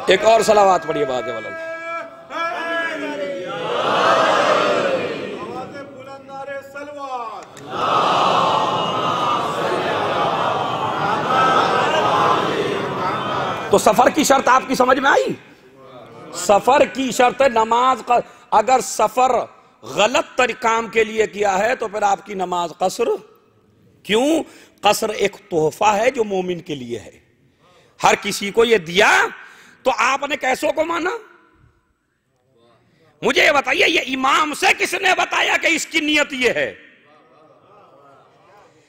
ایک اور صلوات پڑھیے باقی والا۔ تو سفر کی شرط آپ کی سمجھ میں آئی؟ سفر کی شرط نماز، اگر سفر غلط کام کے لیے کیا ہے تو پھر آپ کی نماز قصر کیوں؟ قصر ایک تحفہ ہے جو مومن کے لیے ہے، ہر کسی کو یہ دیا، تو آپ نے کیسوں کو مانا؟ مجھے یہ بتائیے یہ امام سے کس نے بتایا کہ اس کی نیت یہ ہے؟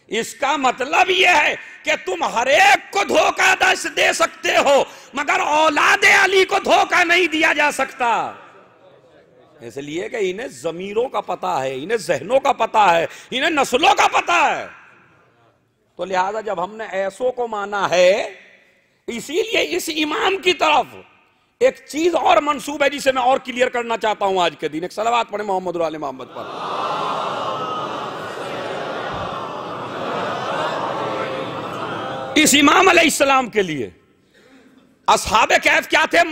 اس کا مطلب یہ ہے کہ تم ہر ایک کو دھوکہ دے سکتے ہو مگر اولاد علی کو دھوکہ نہیں دیا جا سکتا، اس لیے کہ انہیں ضمیروں کا پتہ ہے، انہیں ذہنوں کا پتہ ہے، انہیں نسلوں کا پتہ ہے، تو لہذا جب ہم نے ایسوں کو مانا ہے، اسی لیے اس امام کی طرف ایک چیز اور منسوب ہے جسے میں اور کلیئر کرنا چاہتا ہوں آج کے دن۔ ایک صلوات پڑھیں محمد اور آل محمد پر۔ اس امام علیہ السلام کے لیے اصحاب کہف کیا تھے؟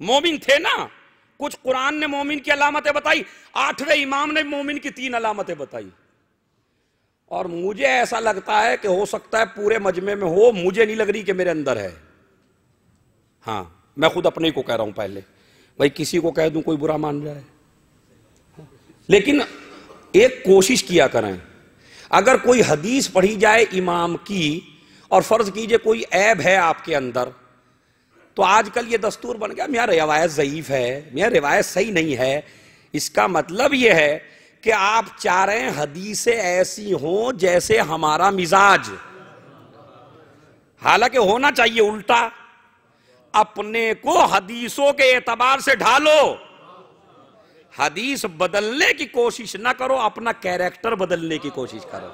مومن تھے نا، کچھ قرآن نے مومن کی علامتیں بتائی، 8ویں امام نے مومن کی 3 علامتیں بتائی، اور مجھے ایسا لگتا ہے کہ ہو سکتا ہے پورے مجمع میں ہو، مجھے نہیں لگ رہی کہ میرے اندر ہے، ہاں میں خود اپنے کو کہہ رہا ہوں، پہلے بھائی کسی کو کہہ دوں کوئی برا مان جائے، لیکن ایک کوشش کیا کریں، اگر کوئی حدیث پڑھی جائے امام کی اور فرض کیجئے کوئی عیب ہے آپ کے اندر، تو آج کل یہ دستور بن گیا میاں روایت ضعیف ہے، میاں روایت صحیح نہیں ہے، اس کا مطلب یہ ہے کہ آپ چاہ رہے ہیں حدیثیں ایسی ہوں جیسے ہمارا مزاج، حالانکہ ہونا چاہیے الٹا، اپنے کو حدیثوں کے اعتبار سے ڈھالو، حدیث بدلنے کی کوشش نہ کرو، اپنا کیریکٹر بدلنے کی کوشش کرو۔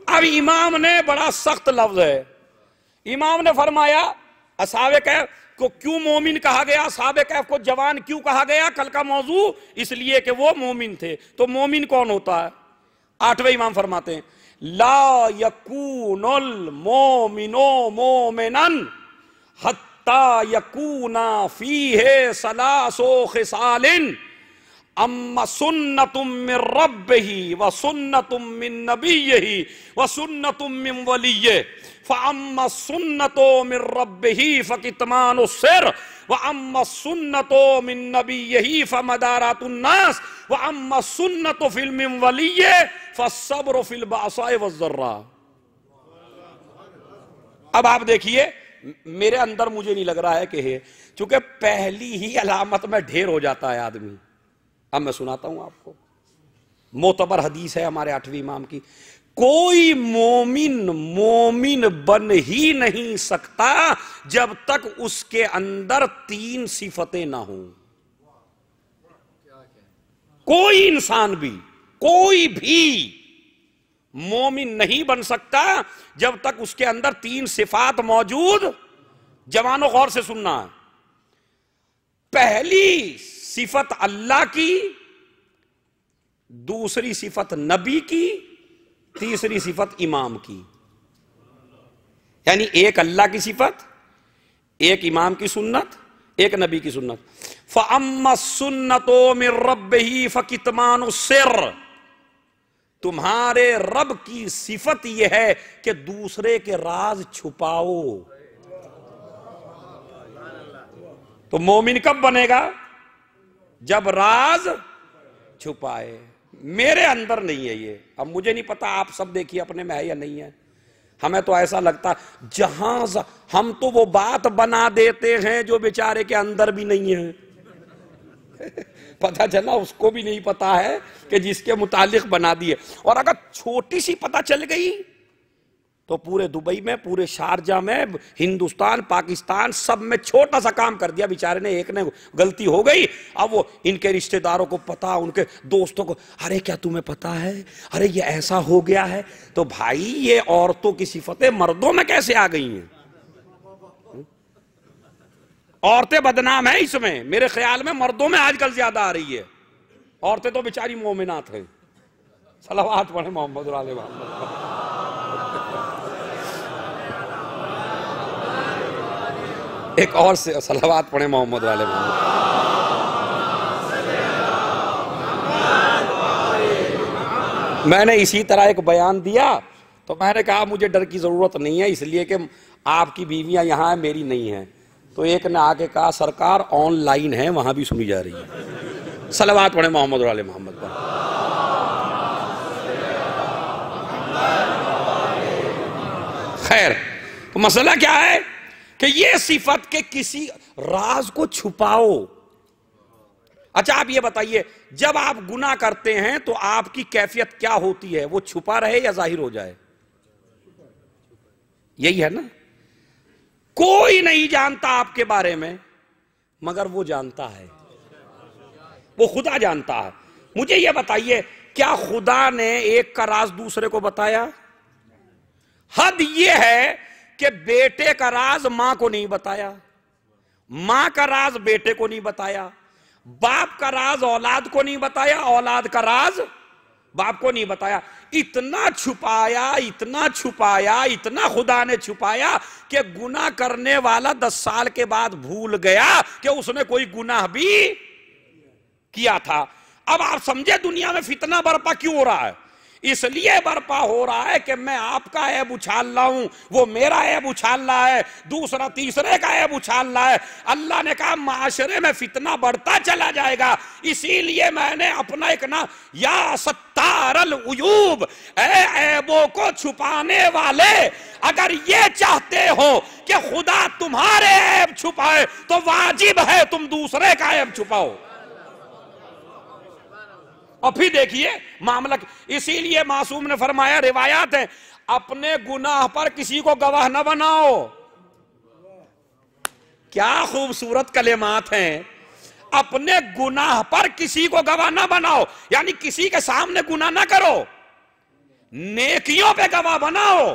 اب امام نے بڑا سخت لفظ ہے، امام نے فرمایا اصحاب کہف کو کیوں مومن کہا گیا، اصحاب کہف کو جوان کیوں کہا گیا؟ کل کا موضوع اس لیے کہ وہ مومن تھے، تو مومن کون ہوتا ہے؟ 8ویں امام فرماتے ہیں لا یکون المومن مومنا حتی یکون فیہ ثلاث خصال اما سنت من ربہ و سنت من نبیہ و سنت من ولیہ فاما سنت من ربہ فکتمان السر واما السنت من نبیہ فمدارات الناس واما السنت فی من ولیہ فالصبر فی البأساء والضراء. اب آپ دیکھیے میرے اندر مجھے نہیں لگ رہا ہے کہ ہے، چونکہ پہلی ہی علامت میں ڈھیر ہو جاتا ہے آدمی. اب میں سناتا ہوں آپ کو، معتبر حدیث ہے ہمارے 8ویں امام کی، کوئی مومن بن ہی نہیں سکتا جب تک اس کے اندر 3 صفتیں نہ ہوں. کوئی انسان بھی، کوئی بھی مومن نہیں بن سکتا جب تک اس کے اندر 3 صفات موجود. جوانوں غور سے سننا ہے. پہلی صفت اللہ کی، دوسری صفت نبی کی، تیسری صفت امام کی. یعنی ایک اللہ کی صفت، ایک امام کی سنت، ایک نبی کی سنت. فَأَمَّا السُّنَّةُ مِن رَبِّهِ فَكِتْمَانُ السِّرِّ. تمہارے رب کی صفت یہ ہے کہ دوسرے کے راز چھپاؤ. تو مومن کب بنے گا؟ جب راز چھپائے. میرے اندر نہیں ہے یہ. اب مجھے نہیں پتا آپ سب دیکھیے اپنے میں ہے یا نہیں ہے. ہمیں تو ایسا لگتا جہاں ہم تو وہ بات بنا دیتے ہیں جو بیچارے کے اندر بھی نہیں ہے. پتا چلا اس کو بھی نہیں پتا ہے کہ جس کے متعلق بنا دیے. اور اگر چھوٹی سی پتا چل گئی تو پورے دبئی میں، پورے شارجہ میں، ہندوستان، پاکستان سب میں چھوٹا سا کام کر دیا بیچارے نے. ایک نے غلطی ہو گئی، اب وہ ان کے رشتہ داروں کو پتا، ان کے دوستوں کو، ارے کیا تمہیں پتا ہے، ارے یہ ایسا ہو گیا ہے. تو بھائی یہ عورتوں کی صفتیں مردوں میں کیسے آ گئی ہیں؟ عورتیں بدنام ہیں اس میں. میرے خیال میں مردوں میں آج کل زیادہ آ رہی ہے. عورتیں تو بیچاری مومنات ہیں. صلوات پڑھیں محمد علیہ محمد. ایک اور سے صلوات پڑھیں محمد علیہ محمد. میں نے اسی طرح ایک بیان دیا تو میں نے کہا مجھے ڈر کی ضرورت نہیں ہے، اس لیے کہ آپ کی بیویاں یہاں ہیں، میری نہیں ہیں. تو ایک نے آ کے کہا سرکار آن لائن ہے، وہاں بھی سنی جا رہی ہے. صلوات پڑھیں محمد علیہ محمد پر. خیر، تو مسئلہ کیا ہے کہ یہ صفت کے کسی راز کو چھپاؤ. اچھا آپ یہ بتائیے جب آپ گناہ کرتے ہیں تو آپ کی کیفیت کیا ہوتی ہے؟ وہ چھپا رہے یا ظاہر ہو جائے؟ یہی ہے نا. کوئی نہیں جانتا آپ کے بارے میں مگر وہ جانتا ہے، وہ خدا جانتا ہے. مجھے یہ بتائیے کیا خدا نے ایک کا راز دوسرے کو بتایا؟ حد یہ ہے کہ بیٹے کا راز ماں کو نہیں بتایا، ماں کا راز بیٹے کو نہیں بتایا، باپ کا راز اولاد کو نہیں بتایا، اولاد کا راز باپ کو نہیں بتایا. اتنا چھپایا، اتنا چھپایا، اتنا خدا نے چھپایا کہ گناہ کرنے والا 10 سال کے بعد بھول گیا کہ اس نے کوئی گناہ بھی کیا تھا. اب آپ سمجھے دنیا میں فتنہ برپا کیوں ہو رہا ہے؟ اس لیے برپا ہو رہا ہے کہ میں آپ کا عیب اچھال رہا ہوں، وہ میرا عیب اچھال رہا ہے، دوسرا تیسرے کا عیب اچھال رہا ہے. اللہ نے کہا معاشرے میں فتنہ بڑھتا چلا جائے گا، اسی لیے میں نے اپنا ایک نا یا ستار العیوب، اے عیبوں کو چھپانے والے، اگر یہ چاہتے ہو کہ خدا تمہارے عیب چھپائے تو واجب ہے تم دوسرے کا عیب چھپاؤ. اور پھر دیکھیے معاملہ، اسی لیے معصوم نے فرمایا، روایات ہیں، اپنے گناہ پر کسی کو گواہ نہ بناؤ. کیا خوبصورت کلمات ہیں. اپنے گناہ پر کسی کو گواہ نہ بناؤ، یعنی کسی کے سامنے گناہ نہ کرو، نیکیوں پہ گواہ بناؤ،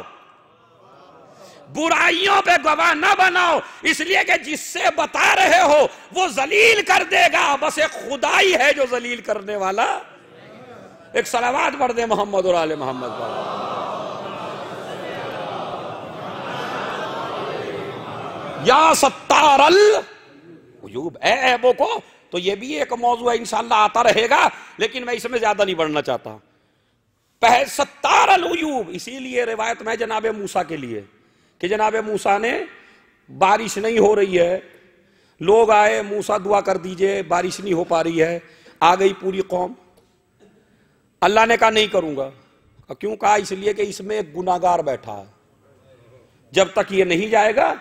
برائیوں پہ گواہ نہ بناؤ. اس لیے کہ جس سے بتا رہے ہو وہ ذلیل کر دے گا، بس ایک خدا ہی ہے جو ذلیل کرنے والا. ایک صلوات پڑھ دیں محمد اور آل محمد پر. یا ستار العیوب، اے عیبوں کو تو یہ بھی ایک موضوع ہے، انشاءاللہ آتا رہے گا، لیکن میں اس میں زیادہ نہیں بڑھنا چاہتا۔ ستار العیوب، اسی لیے روایت میں جناب موسیٰ کے لیے کہ جناب موسیٰ نے، بارش نہیں ہو رہی ہے، لوگ آئے، موسیٰ دعا کر دیجئے، بارش نہیں ہو پا رہی ہے، آ گئی پوری قوم۔ اللہ نے کہا نہیں کروں گا۔ کیوں کہا؟ اس لیے کہ اس میں ایک گناہگار بیٹھا ہے، جب تک یہ نہیں جائے گا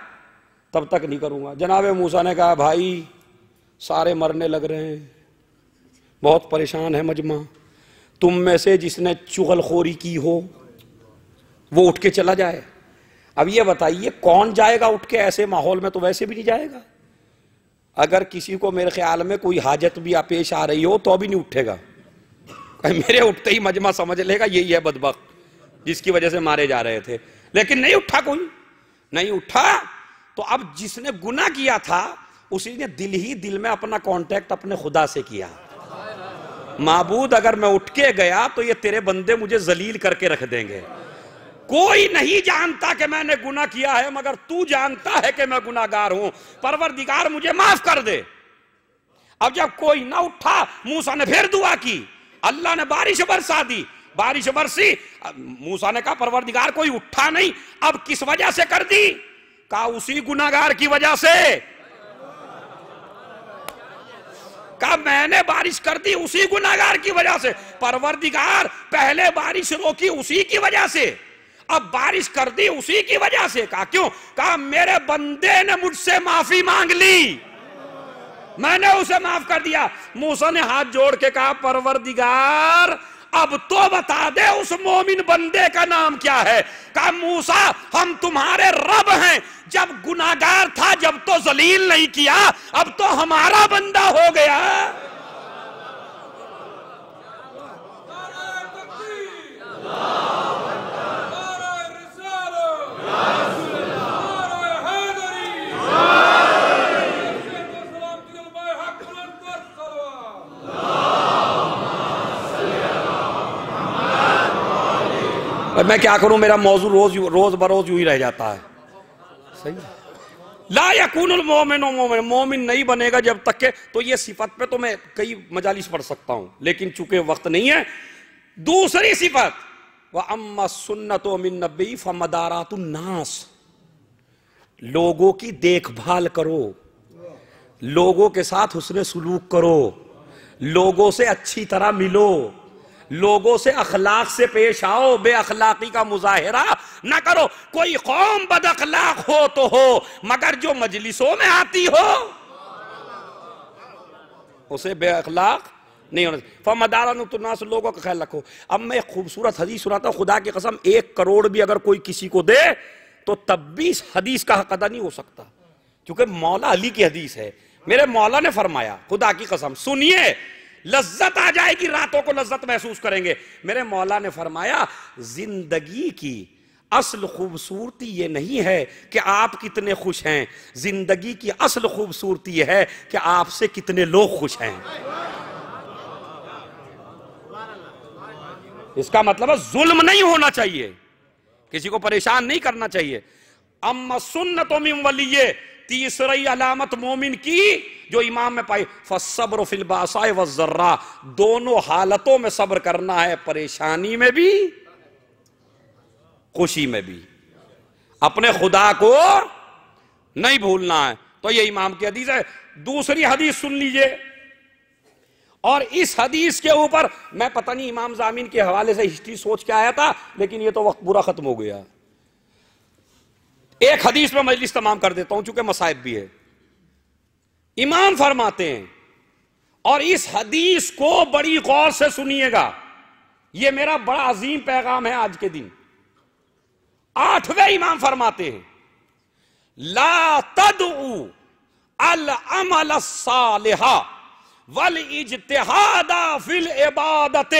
تب تک نہیں کروں گا۔ جناب موسیٰ نے کہا بھائی سارے مرنے لگ رہے ہیں، بہت پریشان ہے مجمع، تم میں سے جس نے چغل خوری کی ہو وہ اٹھ کے چلا جائے۔ اب یہ بتائیے کون جائے گا اٹھ کے؟ ایسے ماحول میں تو ویسے بھی نہیں جائے گا۔ اگر کسی کو میرے خیال میں کوئی حاجت بھی پیش آ رہی ہو تو بھی نہیں اٹھے گا، میرے اٹھتے ہی مجمع سمجھ لے گا یہی ہے بدبخت جس کی وجہ سے مارے جا رہے تھے۔ لیکن نہیں اٹھا، کوئی نہیں اٹھا۔ تو اب جس نے گناہ کیا تھا اسی نے دل ہی دل میں اپنا کانٹیکٹ اپنے خدا سے کیا، معبود اگر میں اٹھ کے گیا تو یہ تیرے بندے مجھے ذلیل کر کے رکھ دیں گے۔ کوئی نہیں جانتا کہ میں نے گناہ کیا ہے مگر تو جانتا ہے کہ میں گناہگار ہوں، پروردگار مجھے معاف کر دے۔ اب جب کوئی نہ اٹھا، موسیٰ نے پھر دعا کی، اللہ نے بارش برسا دی، بارش برسی۔ موسیٰ نے کہا پروردگار کوئی اٹھا نہیں، اب کس وجہ سے کر دی؟ کہا اسی گناہگار کی وجہ سے، کہا میں نے بارش کر دی اسی گناہگار کی وجہ سے۔ پروردگار پہلے بارش روکی اسی کی وجہ سے، اب بارش کر دی اسی کی وجہ سے۔ کہا کیوں؟ کہا میرے بندے نے مجھ سے معافی مانگ لی، میں نے اسے معاف کر دیا۔ موسیٰ نے ہاتھ جوڑ کے کہا پروردگار اب تو بتا دے اس مومن بندے کا نام کیا ہے۔ کہا موسیٰ ہم تمہارے رب ہیں، جب گناہگار تھا جب تو ذلیل نہیں کیا، اب تو ہمارا بندہ ہو گیا۔ میں کیا کروں، میرا موضوع روز بروز یوں ہی رہ جاتا ہے۔ صحیح، لا یکون المومن مومن، مومن نہیں بنے گا جب تک کہ، تو یہ صفت پہ تو میں کئی مجالس پڑھ سکتا ہوں لیکن چونکہ وقت نہیں ہے۔ دوسری صفت وَأَمَّا السُّنَّةُ مِن نَبِّ فَمَدَارَاتُ النَّاسِ، لوگوں کی دیکھ بھال کرو، لوگوں کے ساتھ حسن سلوک کرو، لوگوں سے اچھی طرح ملو، لوگوں سے اخلاق سے پیش آؤ، بے اخلاقی کا مظاہرہ نہ کرو۔ کوئی قوم بد اخلاق ہو تو ہو مگر جو مجلسوں میں آتی ہو اسے بے اخلاق نہیں ہونا چاہیے۔ فَمَدَارَاتُ النَّاسِ، لوگوں کا خیال رکھو۔ اب میں ایک خوبصورت حدیث سناتا ہوں، خدا کی قسم 1 کروڑ بھی اگر کوئی کسی کو دے تو تب بھی اس حدیث کا حق ادا نہیں ہو سکتا، کیونکہ مولا علی کی حدیث ہے۔ میرے مولا نے فرمایا، خدا کی قسم سنیے، لذت آ جائے گی، راتوں کو لذت محسوس کریں گے۔ میرے مولا نے فرمایا زندگی کی اصل خوبصورتی یہ نہیں ہے کہ آپ کتنے خوش ہیں، زندگی کی اصل خوبصورتی یہ ہے کہ آپ سے کتنے لوگ خوش ہیں۔ اس کا مطلب ہے ظلم نہیں ہونا چاہیے، کسی کو پریشان نہیں کرنا چاہیے۔ اما سنت من ولی، تیسری علامت مومن کی جو امام میں پائی، فالصبر فی الباساء والضراء، دونوں حالتوں میں صبر کرنا ہے، پریشانی میں بھی خوشی میں بھی، اپنے خدا کو نہیں بھولنا ہے۔ تو یہ امام کی حدیث ہے۔ دوسری حدیث سن لیجئے، اور اس حدیث کے اوپر میں پتہ نہیں امام ضامن کے حوالے سے ہسٹری سوچ کے آیا تھا لیکن یہ تو وقت پورا ختم ہو گیا۔ ایک حدیث میں مجلس تمام کر دیتا ہوں چونکہ مصائب بھی ہے۔ امام فرماتے ہیں، اور اس حدیث کو بڑی غور سے سنیے گا، یہ میرا بڑا عظیم پیغام ہے آج کے دن۔ 8ویں امام فرماتے ہیں، لا تدعو العمل الصالح والاجتہاد فی العبادت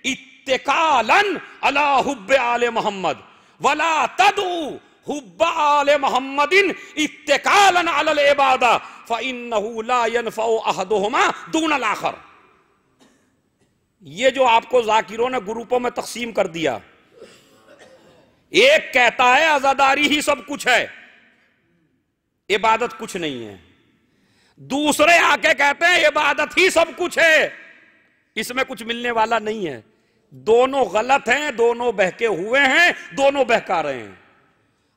اتکالا علی حب آل محمد ولا تدعو حب آل محمد اتکالا علی العبادہ فإنہ لا ينفع احدہما دون الآخر۔ یہ جو آپ کو ذاکروں نے گروپوں میں تقسیم کر دیا، ایک کہتا ہے عزاداری ہی سب کچھ ہے، عبادت کچھ نہیں ہے۔ دوسرے آ کے کہتے ہیں عبادت ہی سب کچھ ہے، اس میں کچھ ملنے والا نہیں ہے. دونوں غلط ہیں، دونوں بہکے ہوئے ہیں، دونوں بہکا رہے ہیں.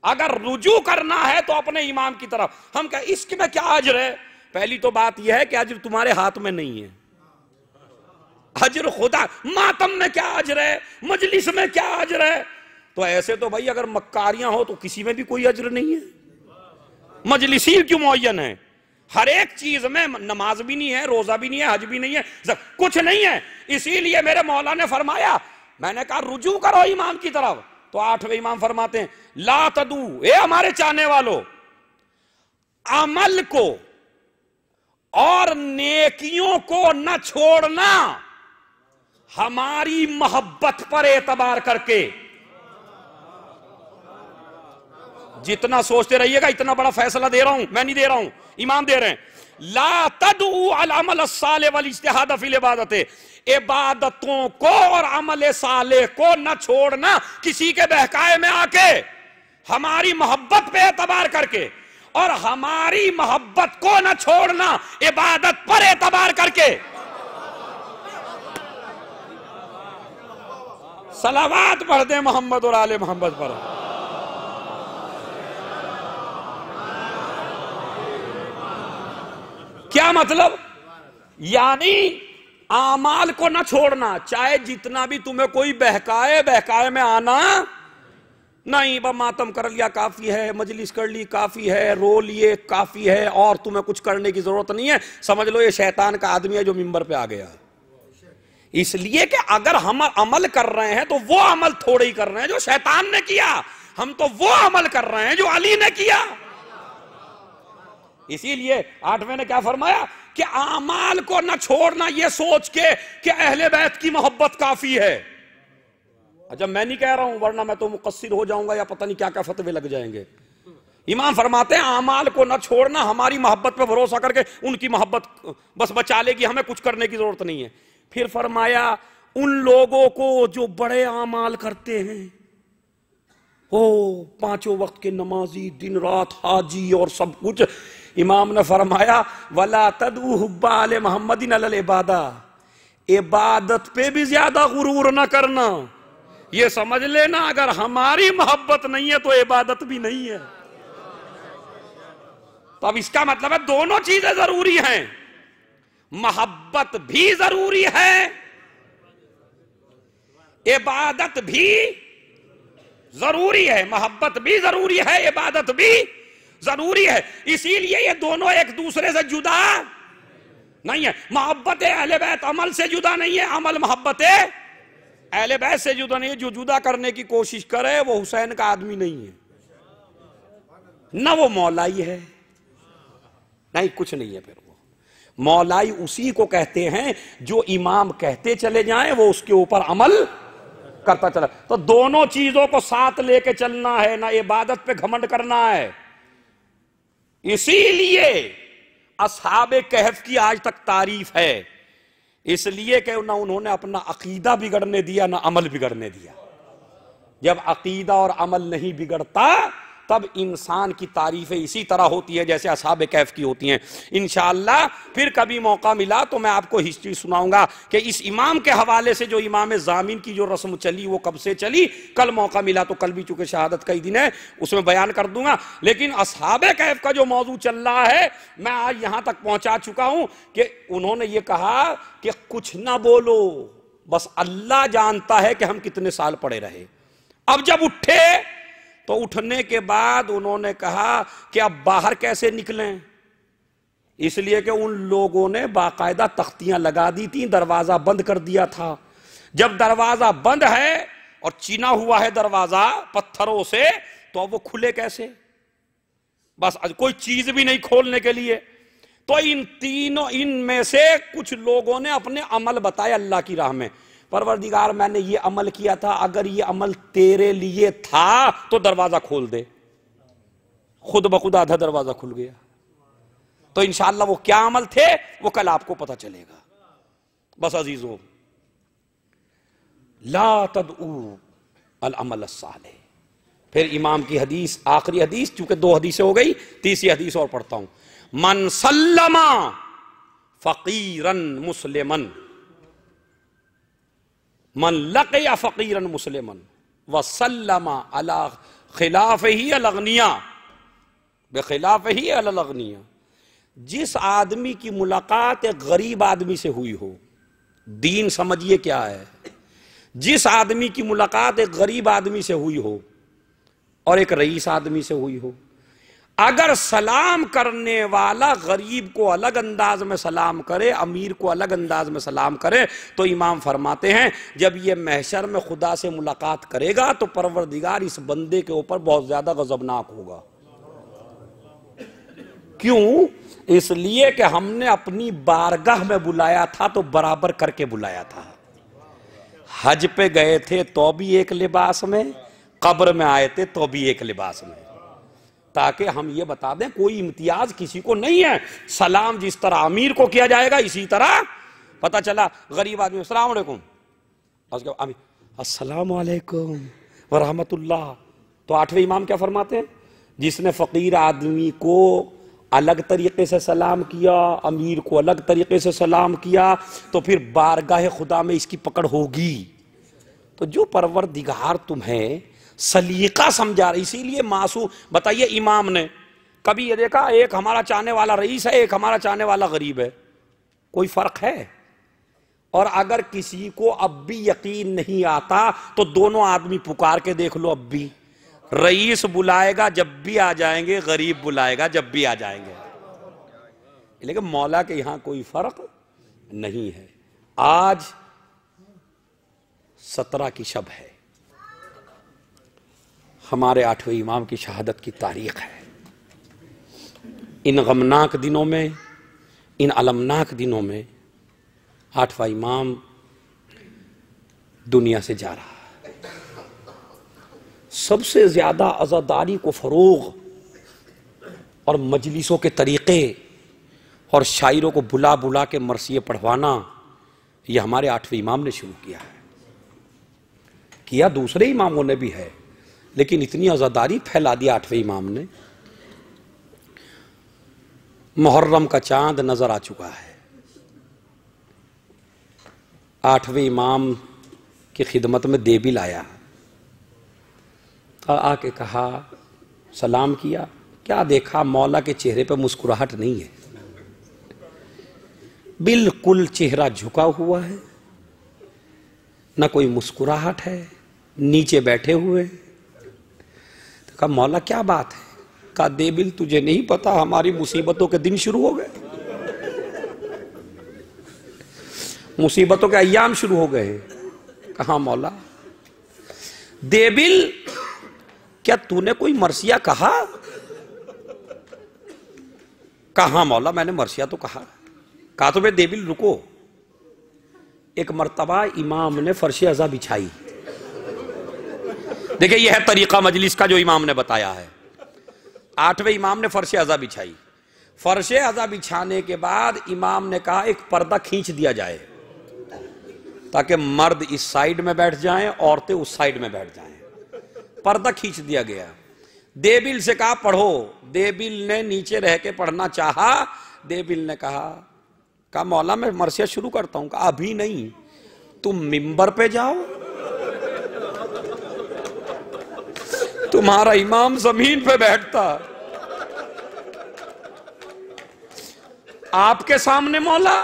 اگر رجوع کرنا ہے تو اپنے امام کی طرف. ہم کہ اس میں کیا اجر ہے؟ پہلی تو بات یہ ہے کہ اجر تمہارے ہاتھ میں نہیں ہے. اجر خدا. ماتم میں کیا اجر ہے؟ مجلس میں کیا اجر ہے؟ تو ایسے تو بھائی اگر مکاریاں ہو تو کسی میں بھی کوئی اجر نہیں ہے. مجلسی کیوں معین ہے؟ ہر ایک چیز میں نماز بھی نہیں ہے، روزہ بھی نہیں ہے، حج بھی نہیں ہے، کچھ نہیں ہے. اسی لیے میرے مولا نے فرمایا، میں نے کہا رجوع کرو امام کی طرف، تو 8ویں امام فرماتے ہیں لا تدو، اے ہمارے چاہنے والو، عمل کو اور نیکیوں کو نہ چھوڑنا ہماری محبت پر اعتبار کر کے. جتنا سوچتے رہیے گا اتنا بڑا فیصلہ دے رہا ہوں، میں نہیں دے رہا ہوں، امام دے رہے ہیں. لا تدعو العمل الصالح والاجتہاد فی العبادت، عبادتوں کو اور عمل صالح کو نہ چھوڑنا کسی کے بہکائے میں آ کے، ہماری محبت پہ اعتبار کر کے، اور ہماری محبت کو نہ چھوڑنا عبادت پر اعتبار کر کے. صلوات پڑھ دیں محمد اور آل محمد پر. کیا مطلب؟ یعنی اعمال کو نہ چھوڑنا، چاہے جتنا بھی تمہیں کوئی بہکائے میں آنا نہیں. ماتم کر لیا کافی ہے، مجلس کر لی کافی ہے، رو لیے کافی ہے، اور تمہیں کچھ کرنے کی ضرورت نہیں ہے. سمجھ لو یہ شیطان کا آدمی ہے جو ممبر پہ آ گیا. اس لیے کہ اگر ہم عمل کر رہے ہیں تو وہ عمل تھوڑے ہی کر رہے ہیں جو شیطان نے کیا، ہم تو وہ عمل کر رہے ہیں جو علی نے کیا. اسی لیے 8ویں نے کیا فرمایا کہ اعمال کو نہ چھوڑنا یہ سوچ کے کہ اہل بیت کی محبت کافی ہے. اچھا میں نہیں کہہ رہا ہوں، ورنہ میں تو مقصر ہو جاؤں گا یا پتہ نہیں کیا کیا فتوے لگ جائیں گے. امام فرماتے ہیں اعمال کو نہ چھوڑنا ہماری محبت پہ بھروسہ کر کے ان کی محبت بس بچا لے گی، ہمیں کچھ کرنے کی ضرورت نہیں ہے. پھر فرمایا ان لوگوں کو جو بڑے اعمال کرتے ہیں، 5 وقت کے نمازی، دن رات حاجی اور سب کچھ، امام نے فرمایا وَلَا تَدْعُ حُبَّ آلِ مُحَمَّدٍ عَلَى الْعِبَادَةِ، عبادت پہ بھی زیادہ غرور نہ کرنا. یہ سمجھ لینا اگر ہماری محبت نہیں ہے تو عبادت بھی نہیں ہے. تو اب اس کا مطلب ہے دونوں چیزیں ضروری ہیں، محبت بھی ضروری ہے، عبادت بھی ضروری ہے. محبت بھی ضروری ہے، عبادت بھی ضروری ہے. اسی لیے یہ دونوں ایک دوسرے سے جدا نہیں ہے. محبت اہل بیت عمل سے جدا نہیں ہے، عمل محبت اہل بیت سے جدا نہیں ہے. جو جدا کرنے کی کوشش کرے وہ حسین کا آدمی نہیں ہے، نہ وہ مولائی ہے، نہیں کچھ نہیں ہے. پھر وہ مولائی اسی کو کہتے ہیں جو امام کہتے چلے جائیں وہ اس کے اوپر عمل کرتا چلا. تو دونوں چیزوں کو ساتھ لے کے چلنا ہے، نہ عبادت پہ گھمنڈ کرنا ہے. اسی لیے اصحاب کہف کی آج تک تعریف ہے، اس لیے کہ نہ انہوں نے اپنا عقیدہ بگڑنے دیا نہ عمل بگڑنے دیا. جب عقیدہ اور عمل نہیں بگڑتا تب انسان کی تعریفیں اسی طرح ہوتی ہے جیسے اصحاب کہف کی ہوتی ہیں. انشاءاللہ پھر کبھی موقع ملا تو میں آپ کو ہسٹری سناؤں گا کہ اس امام کے حوالے سے جو امام ضامن کی جو رسم چلی وہ کب سے چلی. کل موقع ملا تو کل بھی چونکہ شہادت کا ہی دن ہے اس میں بیان کر دوں گا. لیکن اصحاب کہف کا جو موضوع چل رہا ہے میں آج یہاں تک پہنچا چکا ہوں کہ انہوں نے یہ کہا کہ کچھ نہ بولو، بس اللہ جانتا ہے کہ ہم کتنے سال پڑے رہے. اب جب اٹھے تو اٹھنے کے بعد انہوں نے کہا کہ اب باہر کیسے نکلیں، اس لیے کہ ان لوگوں نے باقاعدہ تختیاں لگا دی تھیں، دروازہ بند کر دیا تھا. جب دروازہ بند ہے اور چینا ہوا ہے دروازہ پتھروں سے تو اب وہ کھلے کیسے؟ بس کوئی چیز بھی نہیں کھولنے کے لیے. تو ان میں سے کچھ لوگوں نے اپنے عمل بتائے اللہ کی راہ میں. پروردگار میں نے یہ عمل کیا تھا، اگر یہ عمل تیرے لیے تھا تو دروازہ کھول دے. خود بخود آدھا دروازہ کھل گیا. تو انشاءاللہ وہ کیا عمل تھے وہ کل آپ کو پتہ چلے گا. بس عزیزوں، لا تدعو العمل الصالح. پھر امام کی حدیث، آخری حدیث، چونکہ 2 حدیثیں ہو گئی، تیسری حدیث اور پڑھتا ہوں. من سلم فقیرا مسلمن، من لقی فقیرا مسلمن وسلم علی خلافہ الاغنیاء بخلافہ الاغنیاء، جس آدمی کی ملاقات ایک غریب آدمی سے ہوئی ہو، دین سمجھیے کیا ہے، جس آدمی کی ملاقات ایک غریب آدمی سے ہوئی ہو اور ایک رئیس آدمی سے ہوئی ہو، اگر سلام کرنے والا غریب کو الگ انداز میں سلام کرے، امیر کو الگ انداز میں سلام کرے، تو امام فرماتے ہیں جب یہ محشر میں خدا سے ملاقات کرے گا تو پروردگار اس بندے کے اوپر بہت زیادہ غضبناک ہوگا۔ کیوں؟ اس لیے کہ ہم نے اپنی بارگاہ میں بلایا تھا تو برابر کر کے بلایا تھا، حج پہ گئے تھے تو بھی ایک لباس میں، قبر میں آئے تھے تو بھی ایک لباس میں، تاکہ ہم یہ بتا دیں کوئی امتیاز کسی کو نہیں ہے۔ سلام جس طرح امیر کو کیا جائے گا اسی طرح، پتہ چلا غریب آدمی السلام علیکم، السلام علیکم ورحمت اللہ، تو آٹھویں امام کیا فرماتے ہیں؟ جس نے فقیر آدمی کو الگ طریقے سے سلام کیا، امیر کو الگ طریقے سے سلام کیا، تو پھر بارگاہ خدا میں اس کی پکڑ ہوگی۔ تو جو پروردگار تمہیں سلیقہ سمجھا رہا، اسی لیے معصوم، بتائیے امام نے کبھی یہ دیکھا ایک ہمارا چاہنے والا رئیس ہے، ایک ہمارا چاہنے والا غریب ہے، کوئی فرق ہے؟ اور اگر کسی کو اب بھی یقین نہیں آتا تو دونوں آدمی پکار کے دیکھ لو، اب بھی رئیس بلائے گا جب بھی آ جائیں گے، غریب بلائے گا جب بھی آ جائیں گے، لیکن مولا کے یہاں کوئی فرق نہیں ہے۔ آج 17 کی شب ہے، ہمارے آٹھویں امام کی شہادت کی تاریخ ہے۔ ان غمناک دنوں میں، ان المناک دنوں میں آٹھواں امام دنیا سے جا رہا ہے۔ سب سے زیادہ عزاداری کو فروغ اور مجلسوں کے طریقے اور شاعروں کو بلا بلا کے مرثیے پڑھوانا یہ ہمارے آٹھویں امام نے شروع کیا ہے، کیا دوسرے اماموں نے بھی ہے، لیکن اتنی عزاداری پھیلا دی آٹھویں امام نے۔ محرم کا چاند نظر آ چکا ہے، آٹھویں امام کی خدمت میں دیبل آیا، آ کے کہا، سلام کیا، کیا دیکھا مولا کے چہرے پہ مسکراہٹ نہیں ہے، بالکل چہرہ جھکا ہوا ہے، نہ کوئی مسکراہٹ ہے، نیچے بیٹھے ہوئے۔ تو کہا مولا کیا بات ہے؟ کہا دیبل تجھے نہیں پتا ہماری مصیبتوں کے دن شروع ہو گئے، مصیبتوں کے ایام شروع ہو گئے ہیں۔ کہا مولا دیبل کیا تو نے کوئی مرثیہ کہا؟ کہا مولا میں نے مرثیہ تو کہا۔ کہا تو بے دیبل رکو، ایک مرتبہ امام نے فرش عزا بچھائی، دیکھیں یہ ہے طریقہ مجلس کا جو امام نے بتایا ہے۔ آٹھویں امام نے فرش عزا بچھائی، فرش عزا بچھانے کے بعد امام نے کہا ایک پردہ کھینچ دیا جائے تاکہ مرد اس سائیڈ میں بیٹھ جائیں، عورتیں اس سائیڈ میں بیٹھ جائیں۔ پردہ کھینچ دیا گیا، دیبل سے کہا پڑھو، دیبل نے نیچے رہ کے پڑھنا چاہا، دیبل نے کہا مولا میں مرثیہ شروع کرتا ہوں۔ کہا ابھی نہیں، تم منبر پہ جاؤ، تمہارا امام زمین پہ بیٹھتا، آپ کے سامنے مولا؟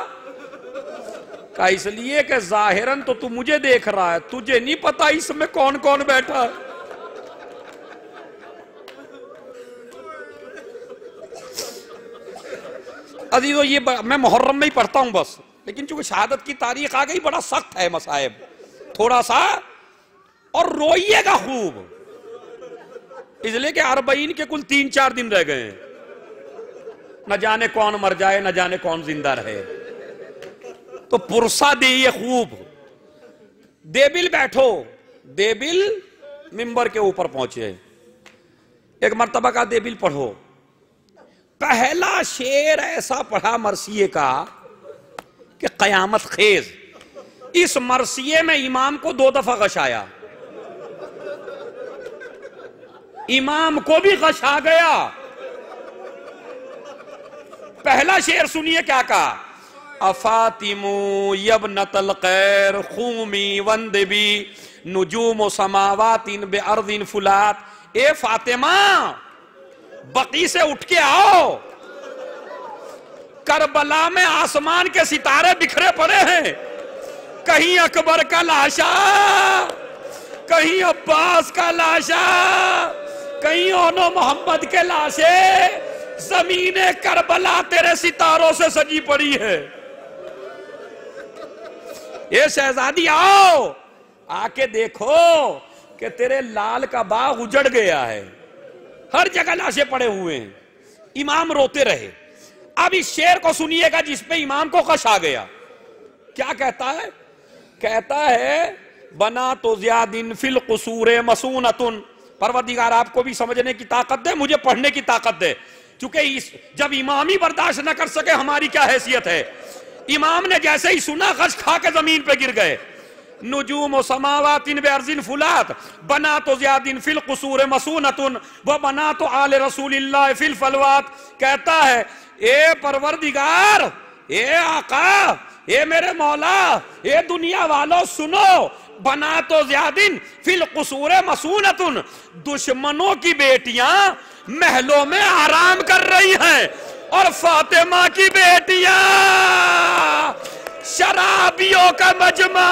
کہا اس لیے کہ ظاہراً تو تو مجھے دیکھ رہا ہے، تجھے نہیں پتا اس میں کون کون بیٹھا ہے۔ عزیزو یہ میں محرم میں ہی پڑھتا ہوں بس، لیکن چونکہ شہادت کی تاریخ آ گئی بڑا سخت ہے مصائب، تھوڑا سا اور روئیے گا خوب، اس لیے کہ 40 کے کل 3-4 دن رہ گئے ہیں، نہ جانے کون مر جائے نہ جانے کون زندہ رہے، تو پرسہ دیئے خوب۔ دیبل بیٹھو، دیبل منبر کے اوپر پہنچے، ایک مرتبہ کا دیبل پڑھو، پہلا شعر ایسا پڑھا مرثیے کا کہ قیامت خیز، اس مرثیے میں امام کو 2 دفعہ غش آیا، امام کو بھی غش آ گیا، پہلا شعر سنیے کیا کہا، افاتمو یبنت القیر خومی وندبی نجوم سماوات بے ارض فلات، اے فاطمہ بقی سے اٹھ کے آؤ، کربلا میں آسمان کے ستارے بکھرے پڑے ہیں، کہیں اکبر کا لاشا، کہیں عباس کا لاشا، کہیں اونو محمد کے لاشے، زمین کربلا تیرے ستاروں سے سجی پڑی ہے، اے شہزادی آؤ، آ کے دیکھو کہ تیرے لال کا باغ اجڑ گیا ہے، ہر جگہ لاشیں پڑے ہوئے ہیں۔ امام روتے رہے۔ اب اس شعر کو سنیے گا جس پہ امام کو غش آ گیا، کیا کہتا ہے؟ کہتا ہے بنا تو زیادن فی القصور مسونتن، پروردگار آپ کو بھی سمجھنے کی طاقت دے، مجھے پڑھنے کی طاقت دے، چونکہ جب امام ہی برداشت نہ کر سکے ہماری کیا حیثیت ہے۔ امام نے جیسے ہی سنا غش کھا کے زمین پہ گر گئے۔ نجوم و سماوات بارض فلات بنا تو زیادن فی القصور مسونتن و بنا تو آل رسول اللہ فی الفلوات، کہتا ہے اے پروردگار، اے آقا، اے میرے مولا، اے دنیا والوں سنو، بنا تو زیادن فی القصور مسونتن، دشمنوں کی بیٹیاں محلوں میں آرام کر رہی ہیں اور فاطمہ کی بیٹیاں شرابیوں کا مجمع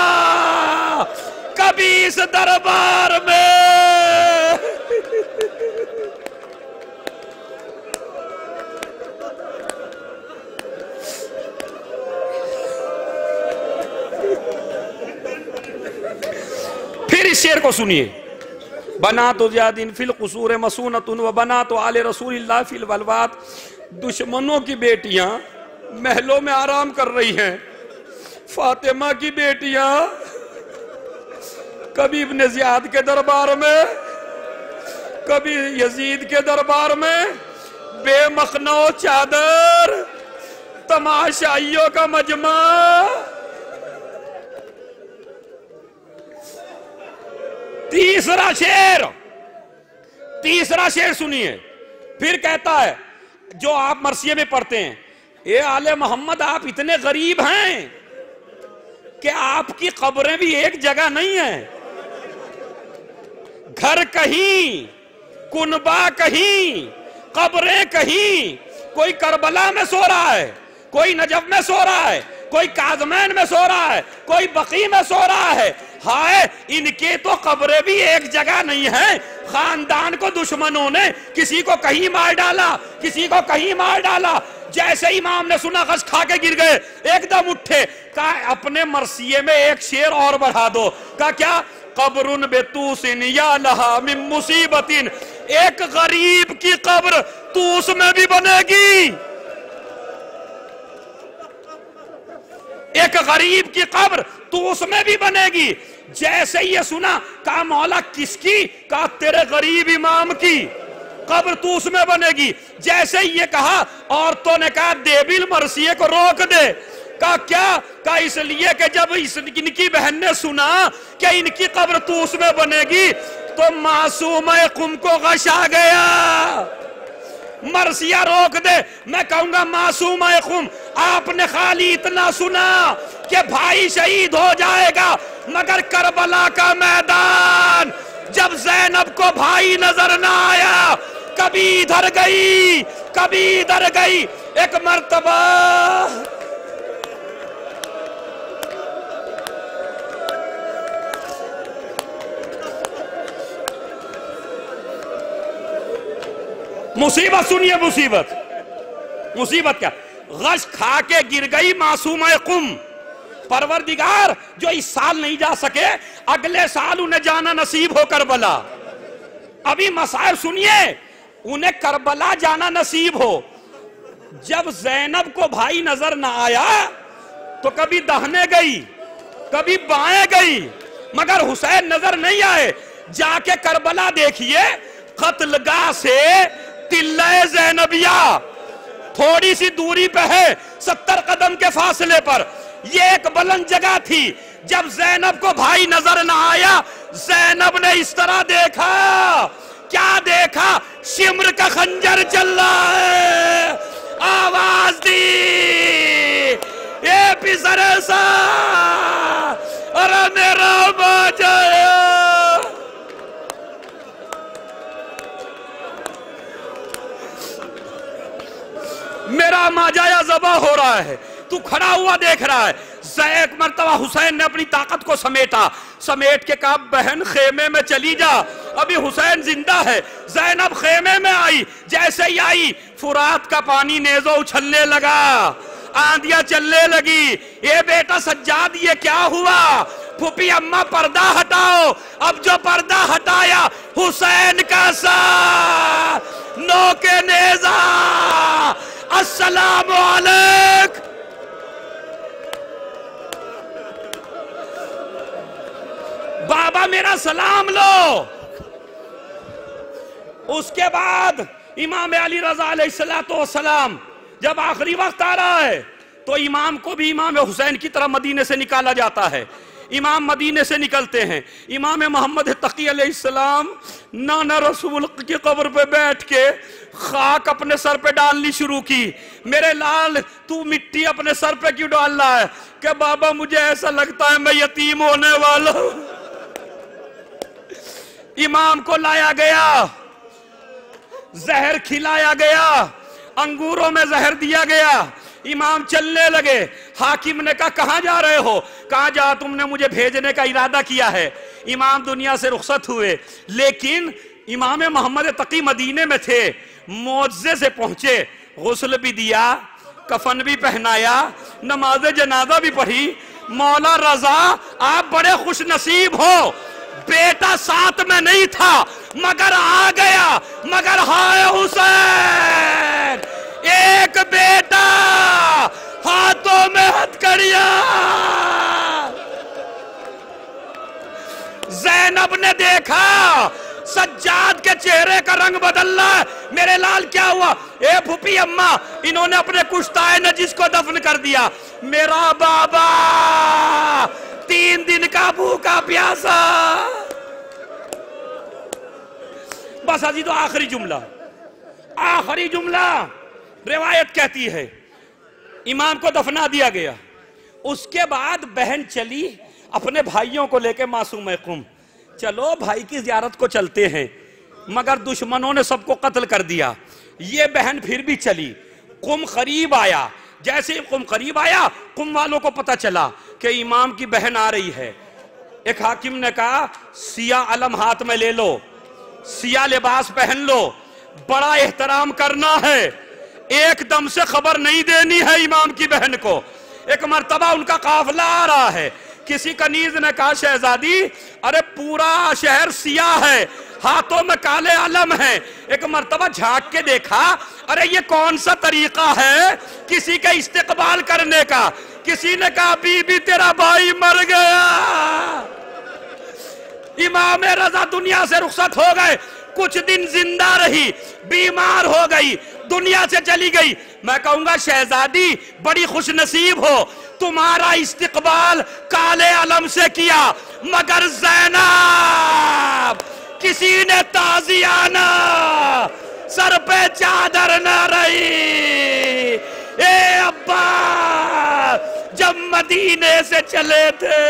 کبھی اس دربار میں۔ پھر اس شعر کو سنیے، بنا تو زیادن فی القصور مسونتن و بنا تو آل رسول اللہ فی الولوات، دشمنوں کی بیٹیاں محلوں میں آرام کر رہی ہیں، فاطمہ کی بیٹیاں کبھی ابن زیاد کے دربار میں، کبھی یزید کے دربار میں، بے مخنہ و چادر، تماشائیوں کا مجمع۔ تیسرا شعر سنیے، پھر کہتا ہے جو آپ مرثیے میں پڑھتے ہیں، اے آل محمد آپ اتنے غریب ہیں کہ آپ کی قبریں بھی ایک جگہ نہیں ہیں، گھر کہیں، کنبہ کہیں، قبریں کہیں، کوئی کربلا میں سو رہا ہے، کوئی نجف میں سو رہا ہے، کوئی کاظمین میں سو رہا ہے، کوئی بقی میں سو رہا ہے، ہائے ان کے تو قبریں بھی ایک جگہ نہیں ہیں۔ خاندان کو دشمنوں نے کسی کو کہیں مار ڈالا، کسی کو کہیں مار ڈالا۔ جیسے امام نے سنا غش کھا کے گر گئے، ایک دم اٹھے، کہا اپنے مرثیے میں ایک شعر اور بڑھا دو، کہا کیا؟ قبر بطوس یا لہا من مصیبت، ایک غریب کی قبر طوس میں بھی بنے گی، ایک غریب کی قبر طوس میں بھی بنے گی۔ جیسے یہ سنا کہا مولا کس کی؟ کہا تیرے غریب امام کی قبر طوس میں بنے گی۔ جیسے یہ کہا عورتوں نے کہا دیبل مرثیے کو روک دے، کہا کیا؟ کہا اس لیے کہ جب ان کی بہن نے سنا کہ ان کی قبر طوس میں بنے گی تو معصومہ قم کو غش آ گیا۔ مرثیہ روک دے، میں کہوں گا معصومہ قم آپ نے خالی اتنا سنا کہ بھائی شہید ہو جائے گا، مگر کربلا کا میدان جب زینب کو بھائی نظر نہ آیا، کبھی ادھر گئی کبھی ادھر گئی۔ ایک مرتبہ مصیبت سنیے، مصیبت کیا؟ غش کھا کے گر گئی معصومہ قم، پروردگار جو اس سال نہیں جا سکے اگلے سال انہیں جانا نصیب ہو کربلا۔ ابھی مسائل سنیے، انہیں کربلا جانا نصیب ہو۔ جب زینب کو بھائی نظر نہ آیا تو کبھی دہنے گئی، کبھی بائیں گئی، مگر حسین نظر نہیں آئے۔ جا کے کربلا دیکھیے، قتل گاہ سے تلہ زینبیہ تھوڑی سی دوری پہ ہے، 70 قدم کے فاصلے پر، یہ ایک بلند جگہ تھی۔ جب زینب کو بھائی نظر نہ آیا، زینب نے اس طرح دیکھا، کیا دیکھا؟ شمر کا خنجر چل رہا ہے، آواز دی اے پسر سا ارے میرا باجایا میرا ماجایا ذبح ہو رہا ہے، تو کھڑا ہوا دیکھ رہا ہے۔ ایک مرتبہ حسین نے اپنی طاقت کو سمیٹ کے کہا بہن خیمے میں چلی جا، ابھی حسین زندہ ہے۔ زینب خیمے میں آئی، جیسے ہی آئی فرات کا پانی نیزوں اچھلنے لگا، آندیاں چلنے لگی۔ اے بیٹا سجاد یہ کیا ہوا؟ پھوپھی اماں پردہ ہٹاؤ۔ اب جو پردہ ہٹایا حسین کا سر نوک نیزہ، السلام علیکم۔ بابا میرا سلام لو۔ اس کے بعد امام علی رضا علیہ السلام جب آخری وقت آ رہا ہے تو امام کو بھی امام حسین کی طرح مدینے سے نکالا جاتا ہے۔ امام مدینے سے نکلتے ہیں، امام محمد تقی علیہ السلام نانا رسول کی قبر پہ بیٹھ کے خاک اپنے سر پہ ڈالنی شروع کی۔ میرے لال تو مٹی اپنے سر پہ کیوں ڈال رہا ہے؟ کہ بابا مجھے ایسا لگتا ہے میں یتیم ہونے والا ہوں۔ امام کو لایا گیا، زہر کھلایا گیا، انگوروں میں زہر دیا گیا، امام چلنے لگے۔ حاکم نے کہا کہاں جا رہے ہو؟ کہاں جا تم نے مجھے بھیجنے کا ارادہ کیا ہے۔ امام دنیا سے رخصت ہوئے، لیکن امام محمد تقی مدینے میں تھے، معجزے سے پہنچے، غسل بھی دیا، کفن بھی پہنایا، نماز جنازہ بھی پڑھی۔ مولا رضا آپ بڑے خوش نصیب ہو، بیٹا ساتھ میں نہیں تھا مگر آ گیا، مگر ہائے حسین ایک بیٹا ہاتھوں میں ہتھکڑیاں۔ زینب نے دیکھا سجاد کے چہرے کا رنگ بدل رہا ہے۔ میرے لال کیا ہوا؟ اے پھوپھی اماں انہوں نے اپنے کشتائے نجس کو دفن کر دیا۔ میرا بابا 3 دن کا بھوکا پیاسا۔ بس ازی تو آخری جملہ روایت کہتی ہے امام کو دفنا دیا گیا۔ اس کے بعد بہن چلی اپنے بھائیوں کو لے کے معصوم قم، چلو بھائی کی زیارت کو چلتے ہیں، مگر دشمنوں نے سب کو قتل کر دیا۔ یہ بہن پھر بھی چلی، قم قریب آیا۔ جیسے قم قریب آیا قم والوں کو پتہ چلا کہ امام کی بہن آ رہی ہے۔ ایک حاکم نے کہا سیاہ علم ہاتھ میں لے لو، سیاہ لباس پہن لو، بڑا احترام کرنا ہے، ایک دم سے خبر نہیں دینی ہے امام کی بہن کو۔ ایک مرتبہ ان کا قافلہ آ رہا ہے، کسی کنیز نے کہا شہزادی ارے پورا شہر سیاہ ہے، ہاتھوں میں کالے علم ہیں۔ ایک مرتبہ جھانک کے دیکھا، ارے یہ کون سا طریقہ ہے کسی کا استقبال کرنے کا؟ کسی نے کہا بی بی تیرا بھائی مر گیا۔ امام رضا دنیا سے رخصت ہو گئے، کچھ دن زندہ رہی، بیمار ہو گئی، دنیا سے چلی گئی۔ میں کہوں گا شہزادی بڑی خوش نصیب ہو، تمہارا استقبال کالے علم سے کیا، مگر زینب کسی نے تازیانہ سر پہ چادر نہ رہی۔ اے ابا جب مدینے سے چلے تھے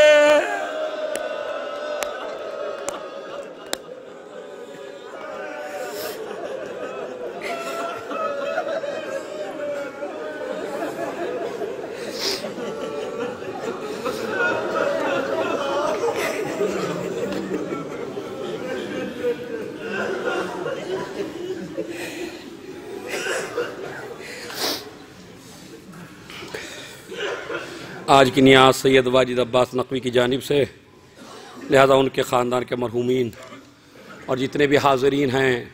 آج کی نیاز سید واجد عباس نقوی کی جانب سے، لہذا ان کے خاندان کے مرحومین اور جتنے بھی حاضرین ہیں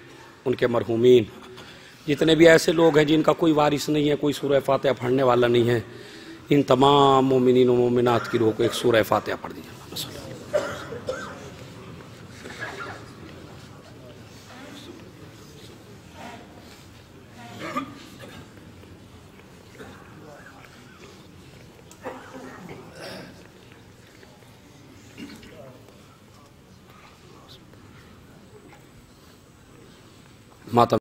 ان کے مرحومین، جتنے بھی ایسے لوگ ہیں جن کا کوئی وارث نہیں ہے، کوئی سورہ فاتحہ پڑھنے والا نہیں ہے، ان تمام مومنین و مومنات کی روح کو ایک سورہ فاتحہ پڑھ دیجیے۔ ماتم